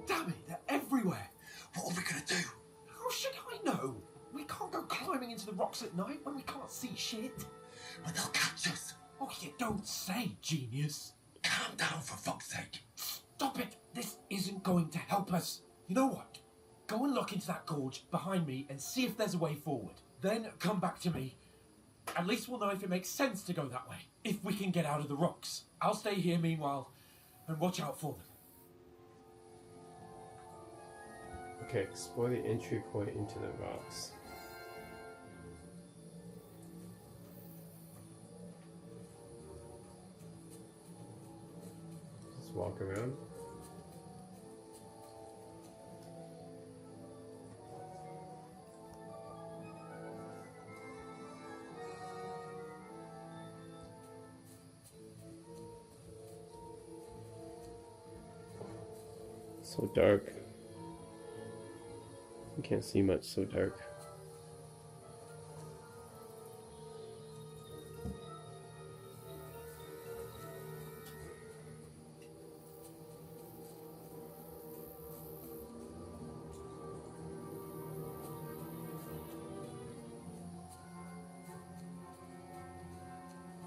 Damn it, they're everywhere. What are we gonna do? How should I know? We can't go climbing into the rocks at night when we can't see shit. But they'll catch us. Oh, you don't say, genius. Calm down for fuck's sake. Stop it. This isn't going to help us. You know what? Go and look into that gorge behind me and see if there's a way forward. Then come back to me. At least we'll know if it makes sense to go that way. If we can get out of the rocks. I'll stay here meanwhile and watch out for them. Okay, explore the entry point into the rocks. Just walk around. So dark. You can't see much, so dark.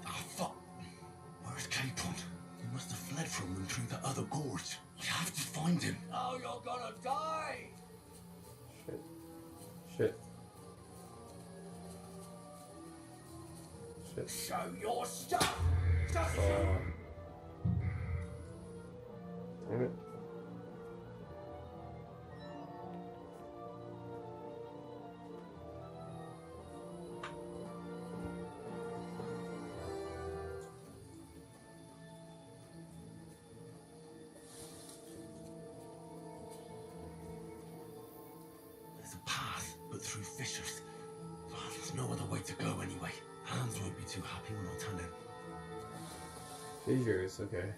Oh, fuck. Where's Capon? He must have fled from them through the other gorge. We have to find find him. Oh, you're gonna die! Shit. Shit. Show your stuff! Oh. Damn it. There's a path, but through fissures. Oh, there's no other way to go anyway. Hans won't be too happy when I tell him. Fissures, okay.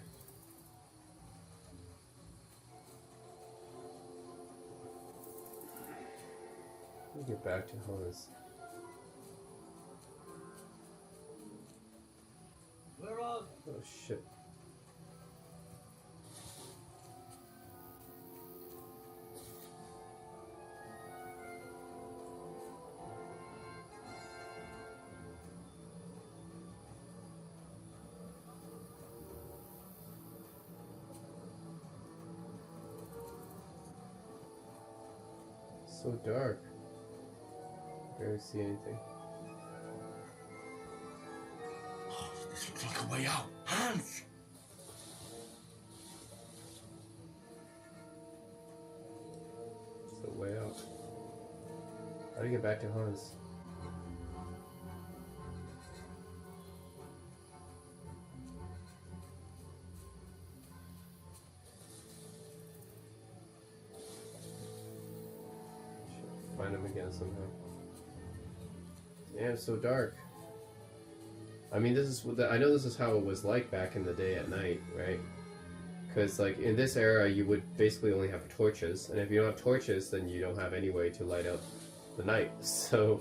Let's get back to Hans. Where are Oh shit. So dark. Barely see anything. Oh, this looks like a way out. Hans! It's the way out. How do you get back to Hans? Find him again somehow. Yeah, it's so dark. I mean, this is I know this is how it was like back in the day at night, right? Because like in this era, you would basically only have torches, and if you don't have torches, then you don't have any way to light up the night. So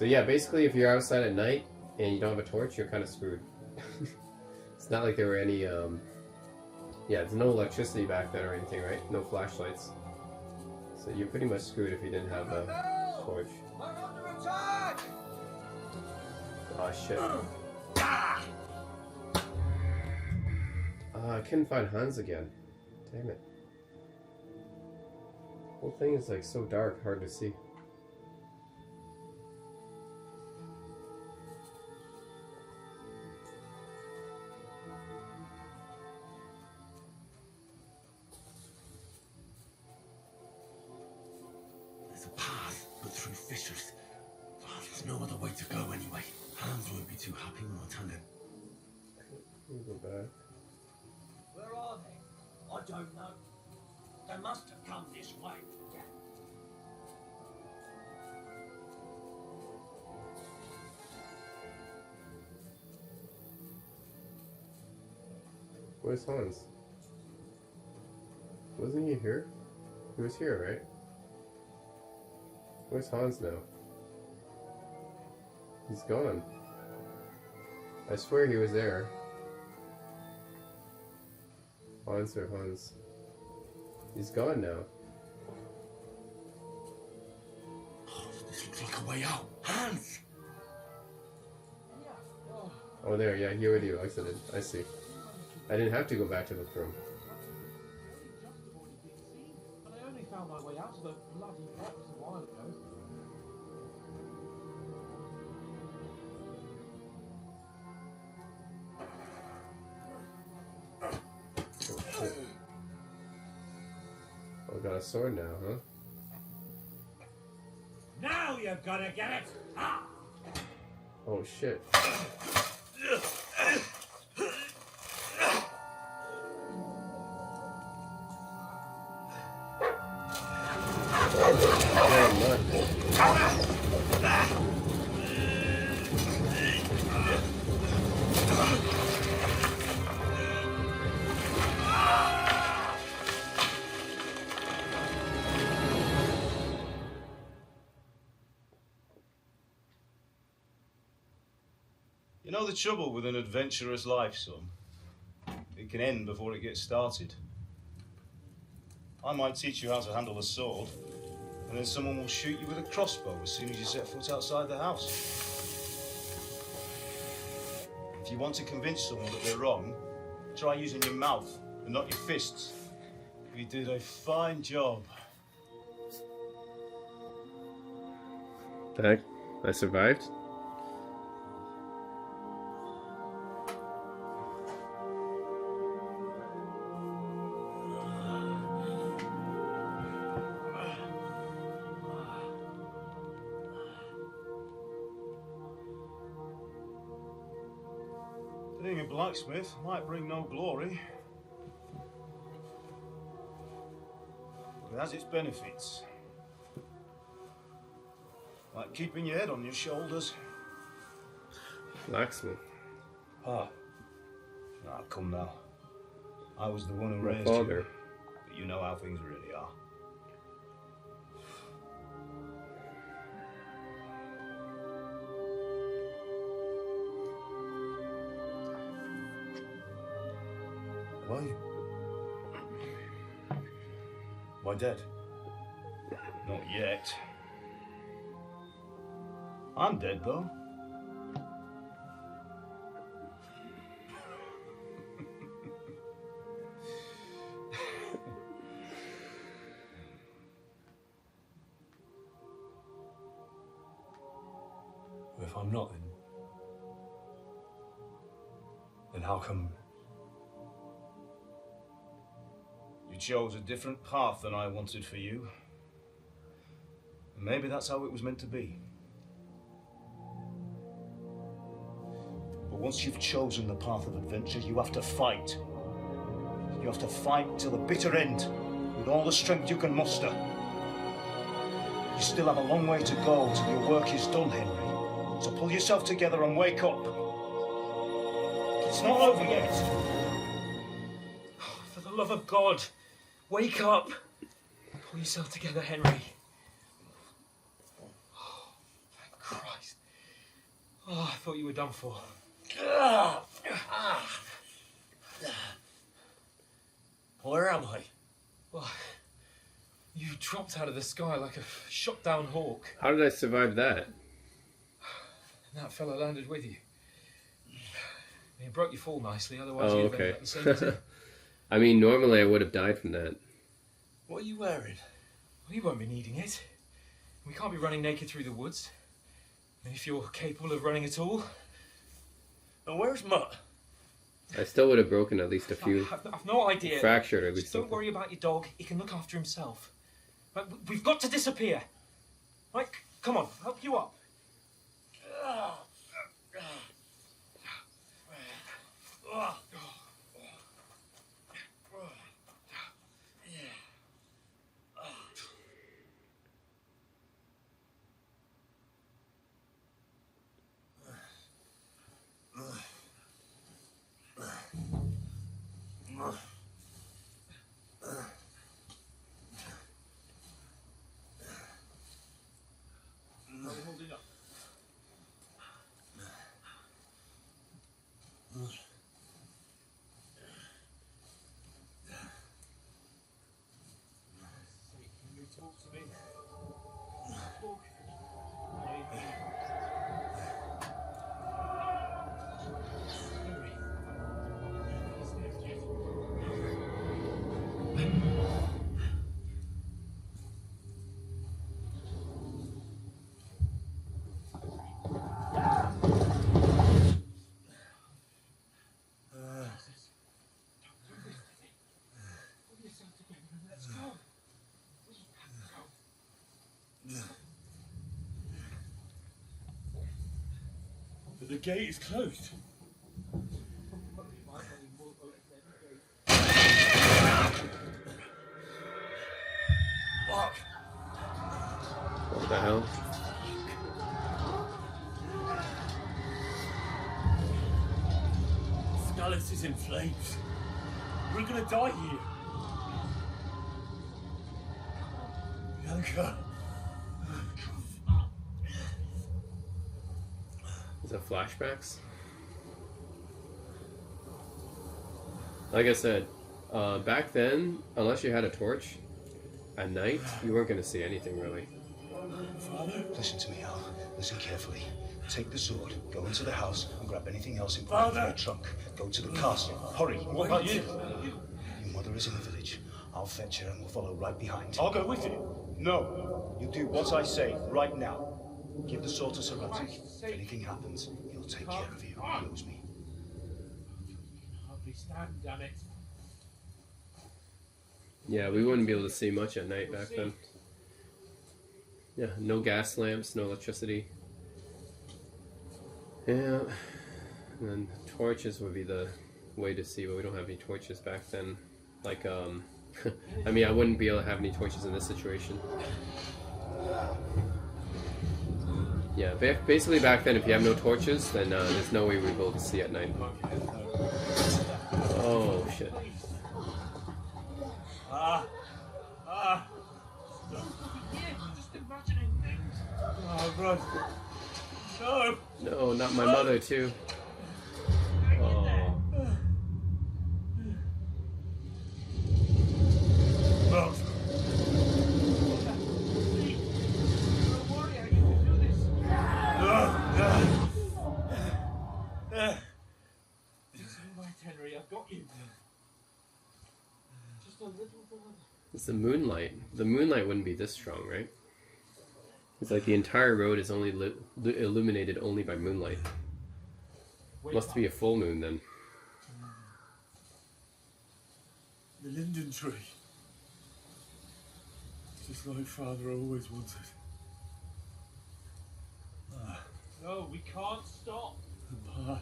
yeah, basically, if you're outside at night and you don't have a torch, you're kind of screwed. It's not like there were any, yeah, there's no electricity back then or anything, right? No flashlights. So you're pretty much screwed if you didn't have a torch. We're under attack! Oh shit. I couldn't find Hans again. Damn it. The whole thing is like so dark, hard to see. There's a path, but through fissures. Oh, there's no other way to go anyway. Hans won't be too happy when I tell him. Let me go back. Where are they? I don't know. They must have come this way. Where's Hans? Wasn't he here? He was here, right? Where's Hans now? He's gone. I swear he was there. Hans or Hans. He's gone now. Oh, this looks like a way out. Hans! Oh, there, yeah, he already exited. I see. I didn't have to go back to the room. And I only found my way out of the bloody box a while ago. Oh, shit. Oh, got a sword now, huh? Now you're gonna get it! Ah! Oh, shit. You know the trouble with an adventurous life, son? It can end before it gets started. I might teach you how to handle a sword, and then someone will shoot you with a crossbow as soon as you set foot outside the house. If you want to convince someone that they're wrong, try using your mouth and not your fists. You did a fine job. The heck? I survived? Being a blacksmith might bring no glory, but it has its benefits. Like keeping your head on your shoulders. Blacksmith. Ah. Ah, come now. I was the one who My raised father. you, but you know how things really are. Why? Why dead? Not yet. I'm dead though. If I'm not, then how come you chose a different path than I wanted for you? And maybe that's how it was meant to be. But once you've chosen the path of adventure, you have to fight. You have to fight till the bitter end, with all the strength you can muster. You still have a long way to go till your work is done, Henry. So pull yourself together and wake up. It's not over yet. For the love of God, wake up. Pull yourself together, Henry. Oh, thank Christ. Oh, I thought you were done for. Where am I? Well, you dropped out of the sky like a shot down hawk. How did I survive that? And that fella landed with you. He broke your fall nicely, otherwise Oh, you'd have okay. ended up the same as him. I mean, normally I would have died from that. What are you wearing? Well, you won't be needing it. We can't be running naked through the woods. And if you're capable of running at all. And where's Mutt? I still would have broken at least a few. I've no idea. Fractured at least. Just don't worry about your dog. He can look after himself. Right, we've got to disappear. Right, come on, I'll help you up. The gate is closed. Fuck. What the hell? Scullis is in flames. We're gonna die here. Bianca. Is that flashbacks? Like I said, back then, unless you had a torch, at night, you weren't going to see anything really. Father? Listen to me, Al. Listen carefully. Take the sword, go into the house, and grab anything else important from the trunk. Go to the castle. Hurry. What about you? You mother is in the village. I'll fetch her and we'll follow right behind. I'll go with you. No. You do what I say right now. Give the sword to Sir Rudzik. If anything happens, he'll take care of you. He knows me. Hardly stand, damn it. Yeah, we wouldn't be able to see much at night back then. Yeah, no gas lamps, no electricity. Yeah, and then torches would be the way to see, but we don't have any torches back then. Like, I mean, I wouldn't be able to have any torches in this situation. Yeah, basically back then, if you have no torches, then there's no way we'd be able to see at night. Oh, shit. Just imagining things. Oh, run. No. No, not my mother, too. Oh. It's all right, Henry. I've got you. Just a little further. It's the moonlight. The moonlight wouldn't be this strong, right? It's like the entire road is only illuminated only by moonlight. Must be a full moon then. The linden tree. Just like Father always wanted. No, we can't stop. Pa.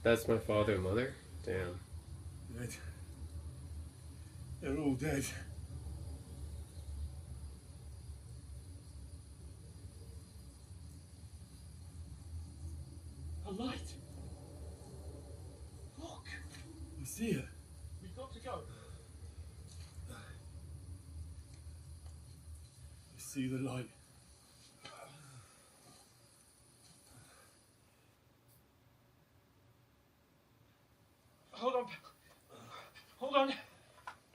That's my father and mother? Damn. Dead. They're all dead. A light. Look. I see it. We've got to go. I see the light. Hold on. Hold on.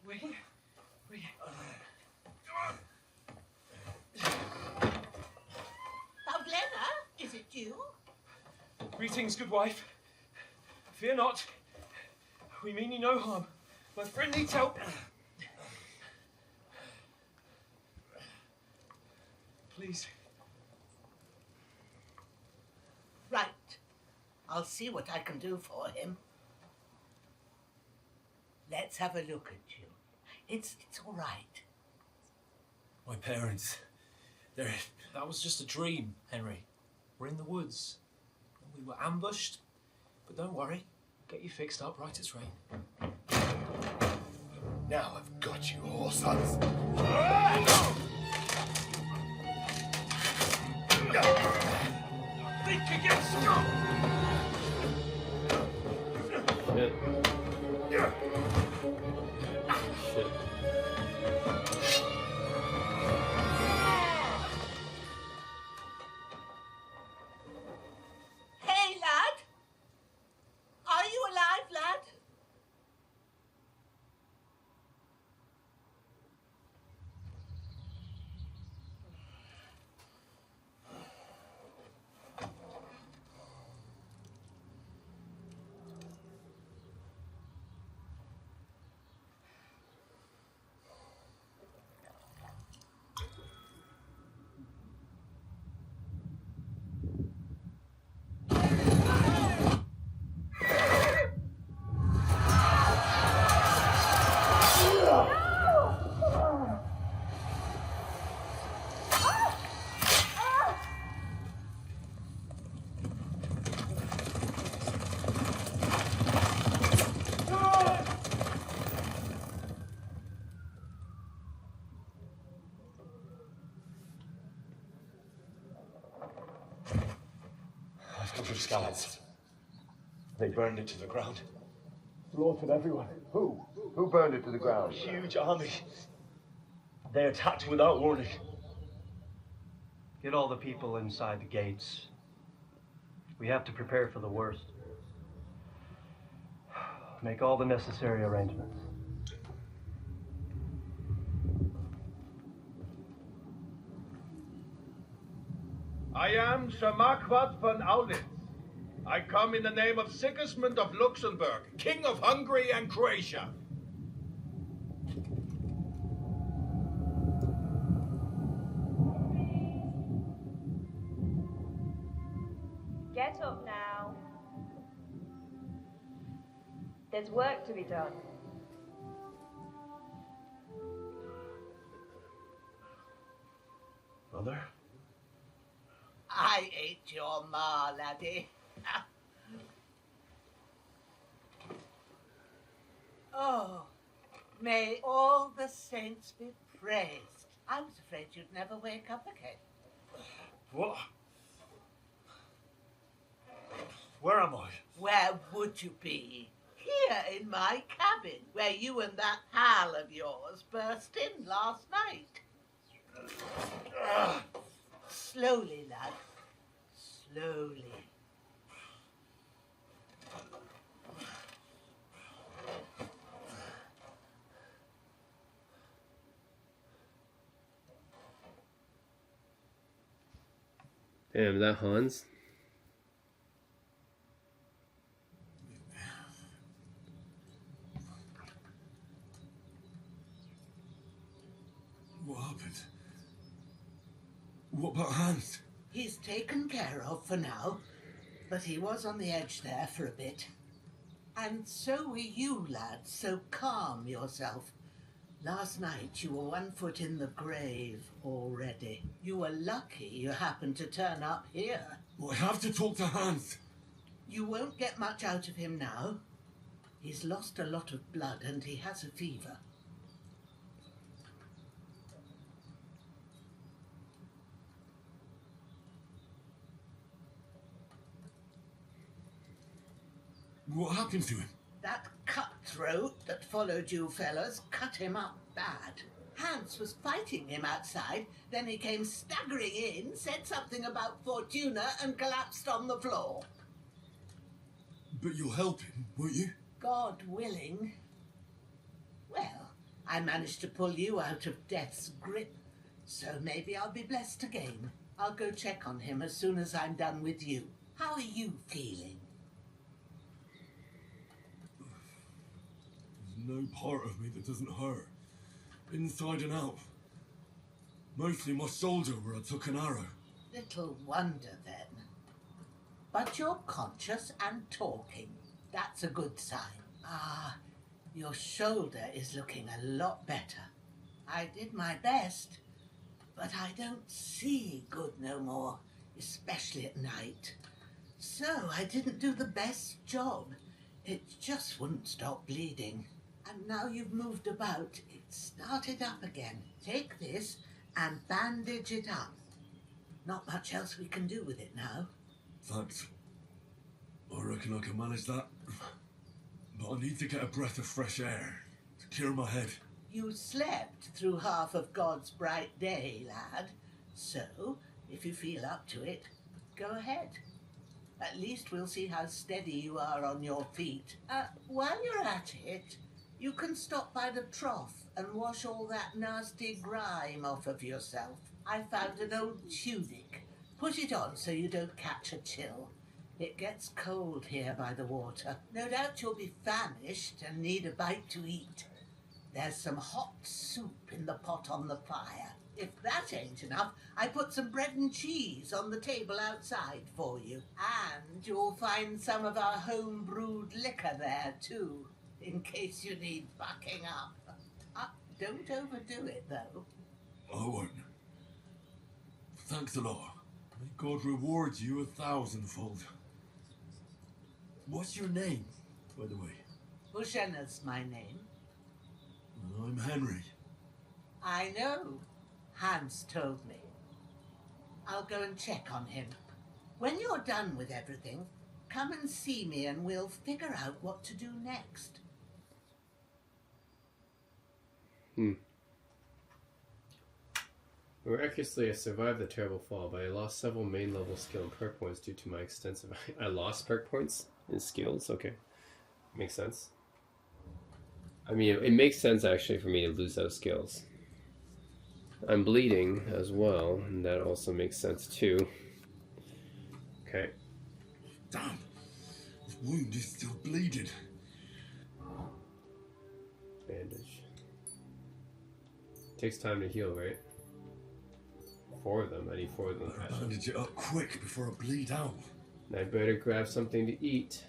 Wait. Pavlena, is it you? Greetings, good wife. Fear not. We mean you no harm. My friend needs help. Please. Right. I'll see what I can do for him. Let's have a look at you. It's all right. My parents, that was just a dream, Henry. We're in the woods. We were ambushed, but don't worry. I'll get you fixed up right as rain. Now I've got you, all sons. Think again, Scott! Shit. Shit. Hey, lad. Are you alive, lad? Scallops. They burned it to the ground. Slaughtered everyone. Who? Who burned it to the ground? Huge army. They attacked without warning. Get all the people inside the gates. We have to prepare for the worst. Make all the necessary arrangements. I am Sir Marquardt von Aulitz. I come in the name of Sigismund of Luxembourg, King of Hungary and Croatia. There's work to be done. Mother? I ain't your ma, laddie. Oh, may all the saints be praised. I was afraid you'd never wake up again. What? Where am I? Where would you be? Here in my cabin, where you and that pal of yours burst in last night. Slowly, lad. Slowly. Damn, that Hans? What happened? What about Hans? He's taken care of for now, but he was on the edge there for a bit. And so were you, lad, so calm yourself. Last night you were 1 foot in the grave already. You were lucky you happened to turn up here. Well, I have to talk to Hans. You won't get much out of him now. He's lost a lot of blood and he has a fever. What happened to him? That cutthroat that followed you fellas cut him up bad. Hans was fighting him outside, then he came staggering in, said something about Fortuna and collapsed on the floor. But you'll help him, won't you? God willing. Well, I managed to pull you out of death's grip, so maybe I'll be blessed again. I'll go check on him as soon as I'm done with you. How are you feeling? There's no part of me that doesn't hurt. Inside and out. Mostly my shoulder where I took an arrow. Little wonder then. But you're conscious and talking. That's a good sign. Ah, your shoulder is looking a lot better. I did my best, but I don't see good no more, especially at night. So I didn't do the best job. It just wouldn't stop bleeding. And now you've moved about, it started up again. Take this and bandage it up. Not much else we can do with it now. Thanks. I reckon I can manage that. But I need to get a breath of fresh air to cure my head. You slept through half of God's bright day, lad. So, if you feel up to it, go ahead. At least we'll see how steady you are on your feet. While you're at it, you can stop by the trough and wash all that nasty grime off of yourself. I found an old tunic. Put it on so you don't catch a chill. It gets cold here by the water. No doubt you'll be famished and need a bite to eat. There's some hot soup in the pot on the fire. If that ain't enough, I put some bread and cheese on the table outside for you. And you'll find some of our home-brewed liquor there, too, in case you need bucking up. Don't overdo it, though. I won't. Thanks a lot. May God reward you 1,000-fold. What's your name, by the way? Bushenna's my name. I'm Henry. I know. Hans told me. I'll go and check on him. When you're done with everything, come and see me and we'll figure out what to do next. Miraculously, I survived the terrible fall, but I lost several main level skill and perk points due to my extensive... I lost perk points and skills? Okay. Makes sense. I mean, it makes sense actually for me to lose those skills. I'm bleeding as well, and that also makes sense too. Okay. Damn! This wound is still bleeding. Bandage. Takes time to heal, right? 4 of them. I need 4 of them. Bandage it up quick before I bleed out. And I better grab something to eat.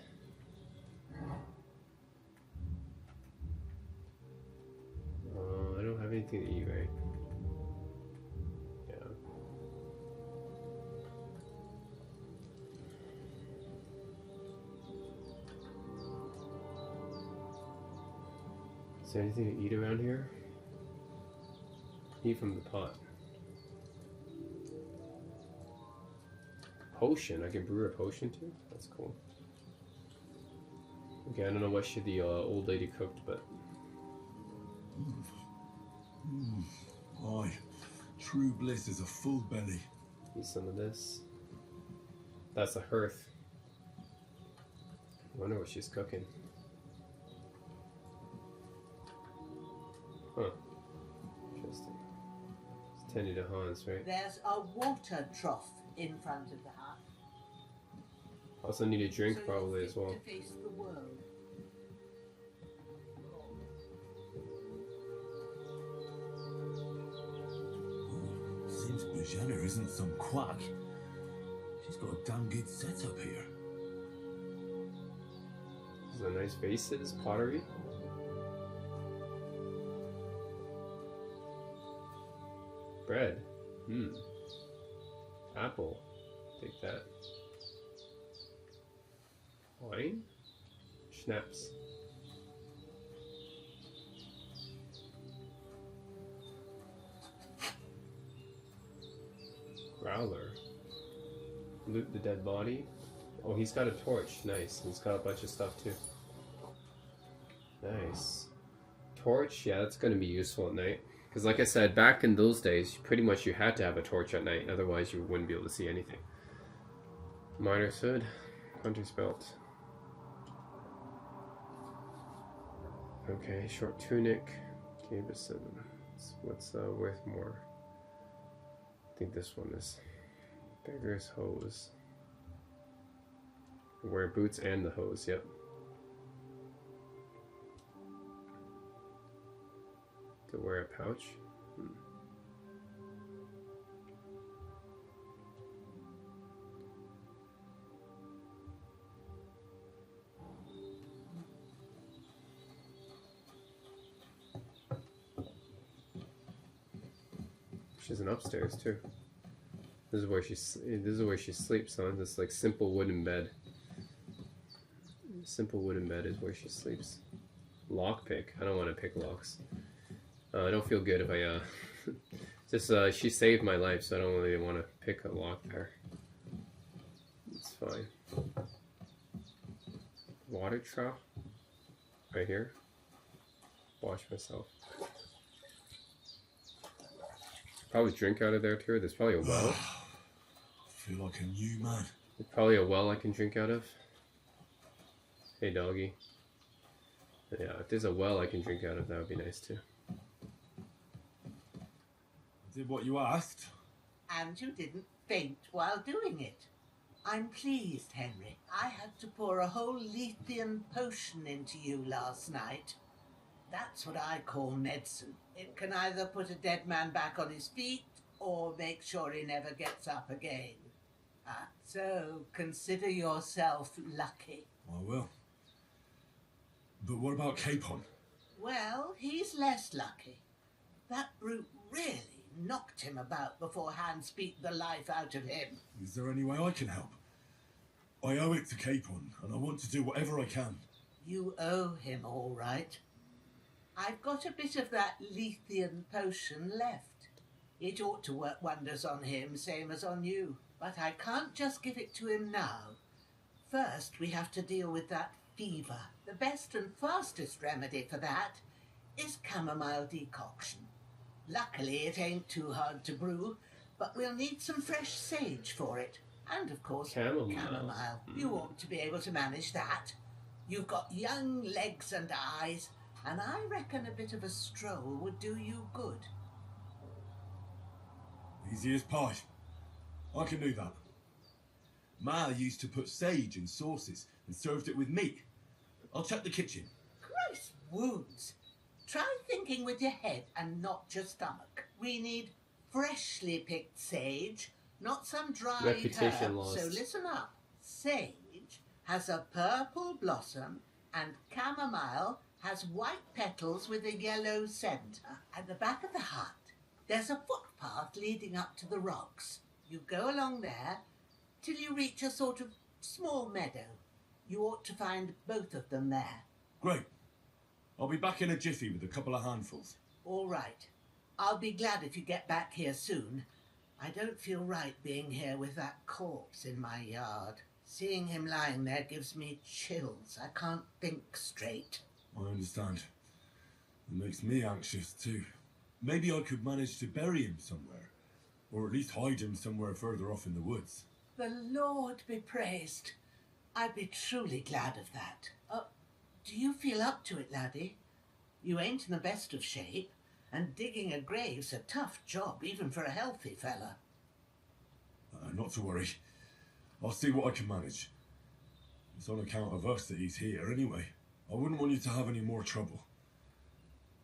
anything to eat, right? Yeah. Is there anything to eat around here? Eat from the pot. Potion. I can brew a potion too? That's cool. Okay, I don't know what the old lady cooked, but... Aye, true bliss is a full belly. Eat some of this. That's a hearth. I wonder what she's cooking. Huh. Interesting. It's tending to Hans, right? There's a water trough in front of the hut. Also need a drink So probably as well. To face the world. Seems Bajana isn't some quack. She's got a damn good setup here. This is a nice vases, pottery. Bread. Apple. Take that. Wine? Schnapps. Growler. Loot the dead body. Oh, he's got a torch. Nice. He's got a bunch of stuff too. Nice. Torch, yeah, that's going to be useful at night. Because like I said, back in those days, pretty much you had to have a torch at night. Otherwise, you wouldn't be able to see anything. Miner's hood. Hunter's belt. Okay, short tunic. Cabison. What's worth more? I think this one is. Beggar's hose. Wear boots and the hose, yep. To wear a pouch? She's an upstairs too. This is where she sleeps on. This like simple wooden bed. Simple wooden bed is where she sleeps. Lockpick. I don't want to pick locks. I don't feel good if I just she saved my life, so I don't really want to pick a lock there. It's fine. Water trough. Right here. Wash myself. Probably drink out of there too. There's probably a well. I feel like a new man. There's probably a well I can drink out of. Hey doggy. Yeah, if there's a well I can drink out of, that would be nice too. I did what you asked. And you didn't faint while doing it. I'm pleased, Henry. I had to pour a whole Lethean potion into you last night. That's what I call medicine. It can either put a dead man back on his feet or make sure he never gets up again. So consider yourself lucky. I will. But what about Capon? Well, he's less lucky. That brute really knocked him about before Hans beat the life out of him. Is there any way I can help? I owe it to Capon, and I want to do whatever I can. You owe him, all right. I've got a bit of that Lethean potion left. It ought to work wonders on him, same as on you. But I can't just give it to him now. First, we have to deal with that fever. The best and fastest remedy for that is chamomile decoction. Luckily, it ain't too hard to brew, but we'll need some fresh sage for it. And, of course, chamomile. You ought to be able to manage that. You've got young legs and eyes, and I reckon a bit of a stroll would do you good. Easy as pie. I can do that. Ma used to put sage in sauces and served it with meat. I'll check the kitchen. Christ wounds. Try thinking with your head and not your stomach. We need freshly picked sage, not some dried Reputation herb. lost. So listen up. Sage has a purple blossom and chamomile has white petals with a yellow centre. At the back of the hut, there's a footpath leading up to the rocks. You go along there till you reach a sort of small meadow. You ought to find both of them there. Great. I'll be back in a jiffy with a couple of handfuls. All right. I'll be glad if you get back here soon. I don't feel right being here with that corpse in my yard. Seeing him lying there gives me chills. I can't think straight. I understand. It makes me anxious too. Maybe I could manage to bury him somewhere. Or at least hide him somewhere further off in the woods. The Lord be praised. I'd be truly glad of that. Do you feel up to it, laddie? You ain't in the best of shape, and digging a grave's a tough job, even for a healthy fella. Not to worry. I'll see what I can manage. It's on account of us that he's here anyway. I wouldn't want you to have any more trouble.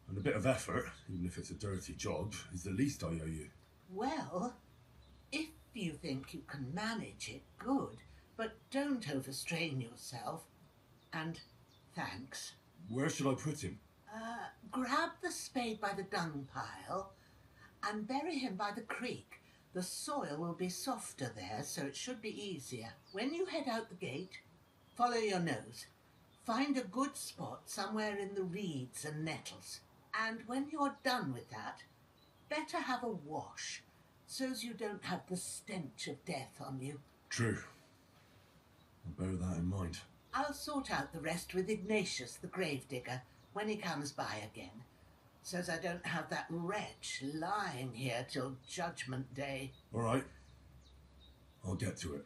And a bit of effort, even if it's a dirty job, is the least I owe you. Well, if you think you can manage it, good. But don't overstrain yourself. And thanks. Where should I put him? Grab the spade by the dung pile and bury him by the creek. The soil will be softer there, so it should be easier. When you head out the gate, follow your nose. Find a good spot somewhere in the reeds and nettles. And when you're done with that, better have a wash, so's you don't have the stench of death on you. True. I'll bear that in mind. I'll sort out the rest with Ignatius, the gravedigger, when he comes by again, so's I don't have that wretch lying here till Judgment Day. All right. I'll get to it.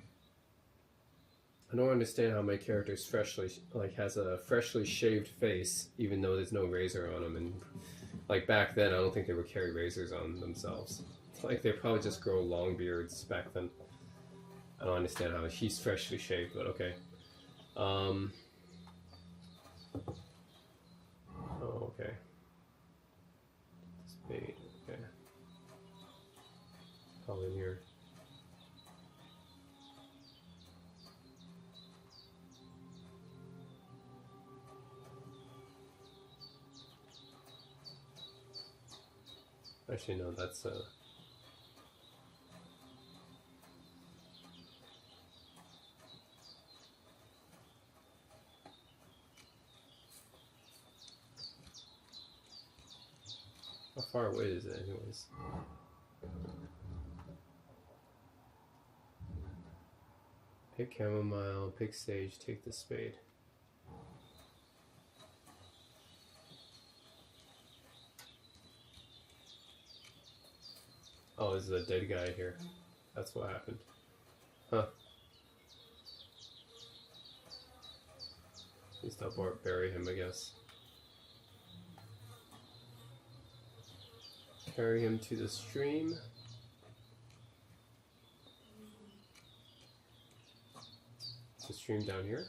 I don't understand how my character's has a freshly shaved face, even though there's no razor on him. And like back then, I don't think they would carry razors on themselves. Like they probably just grow long beards back then. I don't understand how he's freshly shaved, but okay. Oh, okay. Spade, okay. All in here. Actually, no, that's how far away is it, anyways? Pick chamomile, pick sage, take the spade. Oh, there's a dead guy here. That's what happened. Huh. At least I'll bury him, I guess. Carry him to the stream. The stream down here.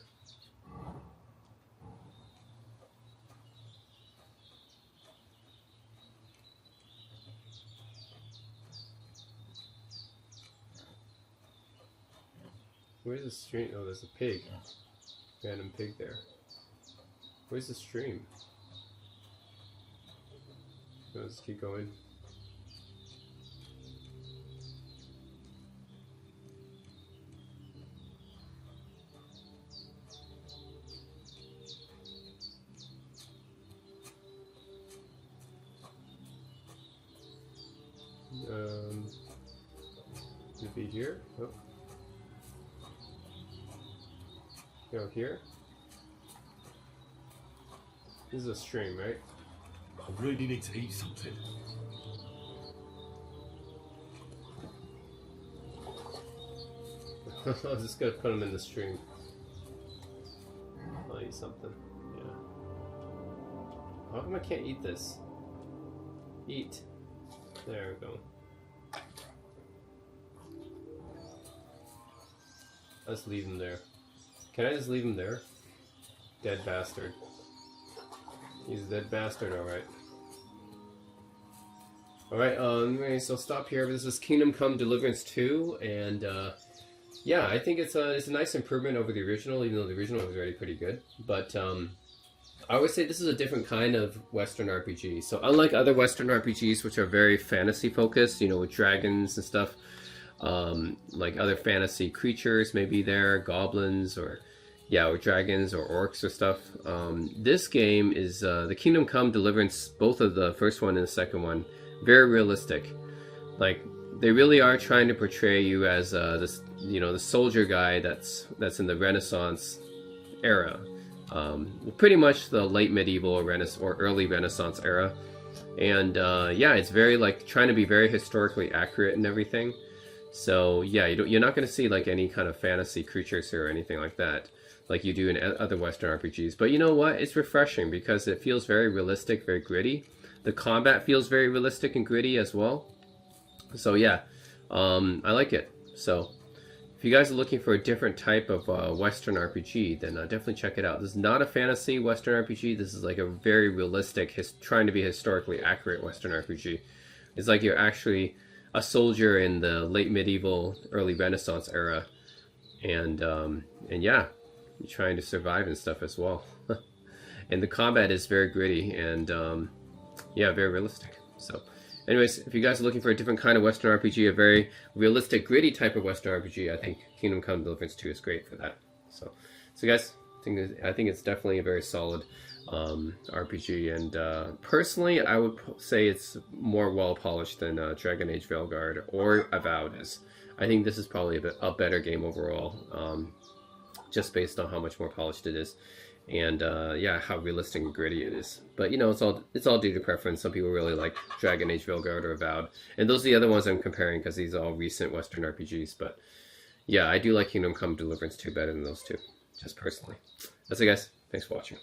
Where's the stream? Oh, there's a pig. Random pig there. Where's the stream? Let's keep going. Could be here. Oh. Go here. This is a stream, right? I really need to eat something. I was just gonna put him in the stream. I'll eat something. Yeah. How come I can't eat this? Eat. There we go. Let's leave him there. Can I just leave him there? Dead bastard. He's a dead bastard, alright. Alright, anyway, so stop here. This is Kingdom Come Deliverance 2, and yeah, I think it's a nice improvement over the original, even though the original was already pretty good. But I would say this is a different kind of Western RPG. So unlike other Western RPGs, which are very fantasy focused, you know, with dragons and stuff, like other fantasy creatures, maybe there, goblins or, yeah, or dragons or orcs or stuff. This game is the Kingdom Come Deliverance, both of the first one and the second one, very realistic. Like they really are trying to portray you as this, you know, the soldier guy that's in the Renaissance era. Pretty much the late medieval or early Renaissance era, and yeah, it's very like trying to be very historically accurate and everything. So yeah, you're not going to see like any kind of fantasy creatures here or anything like that, like you do in other Western RPGs. But you know what? It's refreshing because it feels very realistic, very gritty. The combat feels very realistic and gritty as well. So yeah, I like it. So if you guys are looking for a different type of Western RPG, then definitely check it out. This is not a fantasy Western RPG. This is like a very realistic, trying to be historically accurate Western RPG. It's like you're actually a soldier in the late medieval, early Renaissance era, and yeah, you're trying to survive and stuff as well. And the combat is very gritty and yeah, very realistic. So anyways, if you guys are looking for a different kind of Western RPG, a very realistic, gritty type of Western RPG, I think Kingdom Come Deliverance 2 is great for that. So guys, I think it's definitely a very solid RPG, and personally, I would say it's more well polished than Dragon Age Veilguard or Avowed is. I think this is probably a better game overall, just based on how much more polished it is. And yeah, how realistic and gritty it is. But you know, it's all due to preference. Some people really like Dragon Age Veilguard or Avowed, and those are the other ones I'm comparing because these are all recent Western RPGs. But yeah, I do like Kingdom Come Deliverance 2 better than those two, just personally. That's it, guys. Thanks for watching.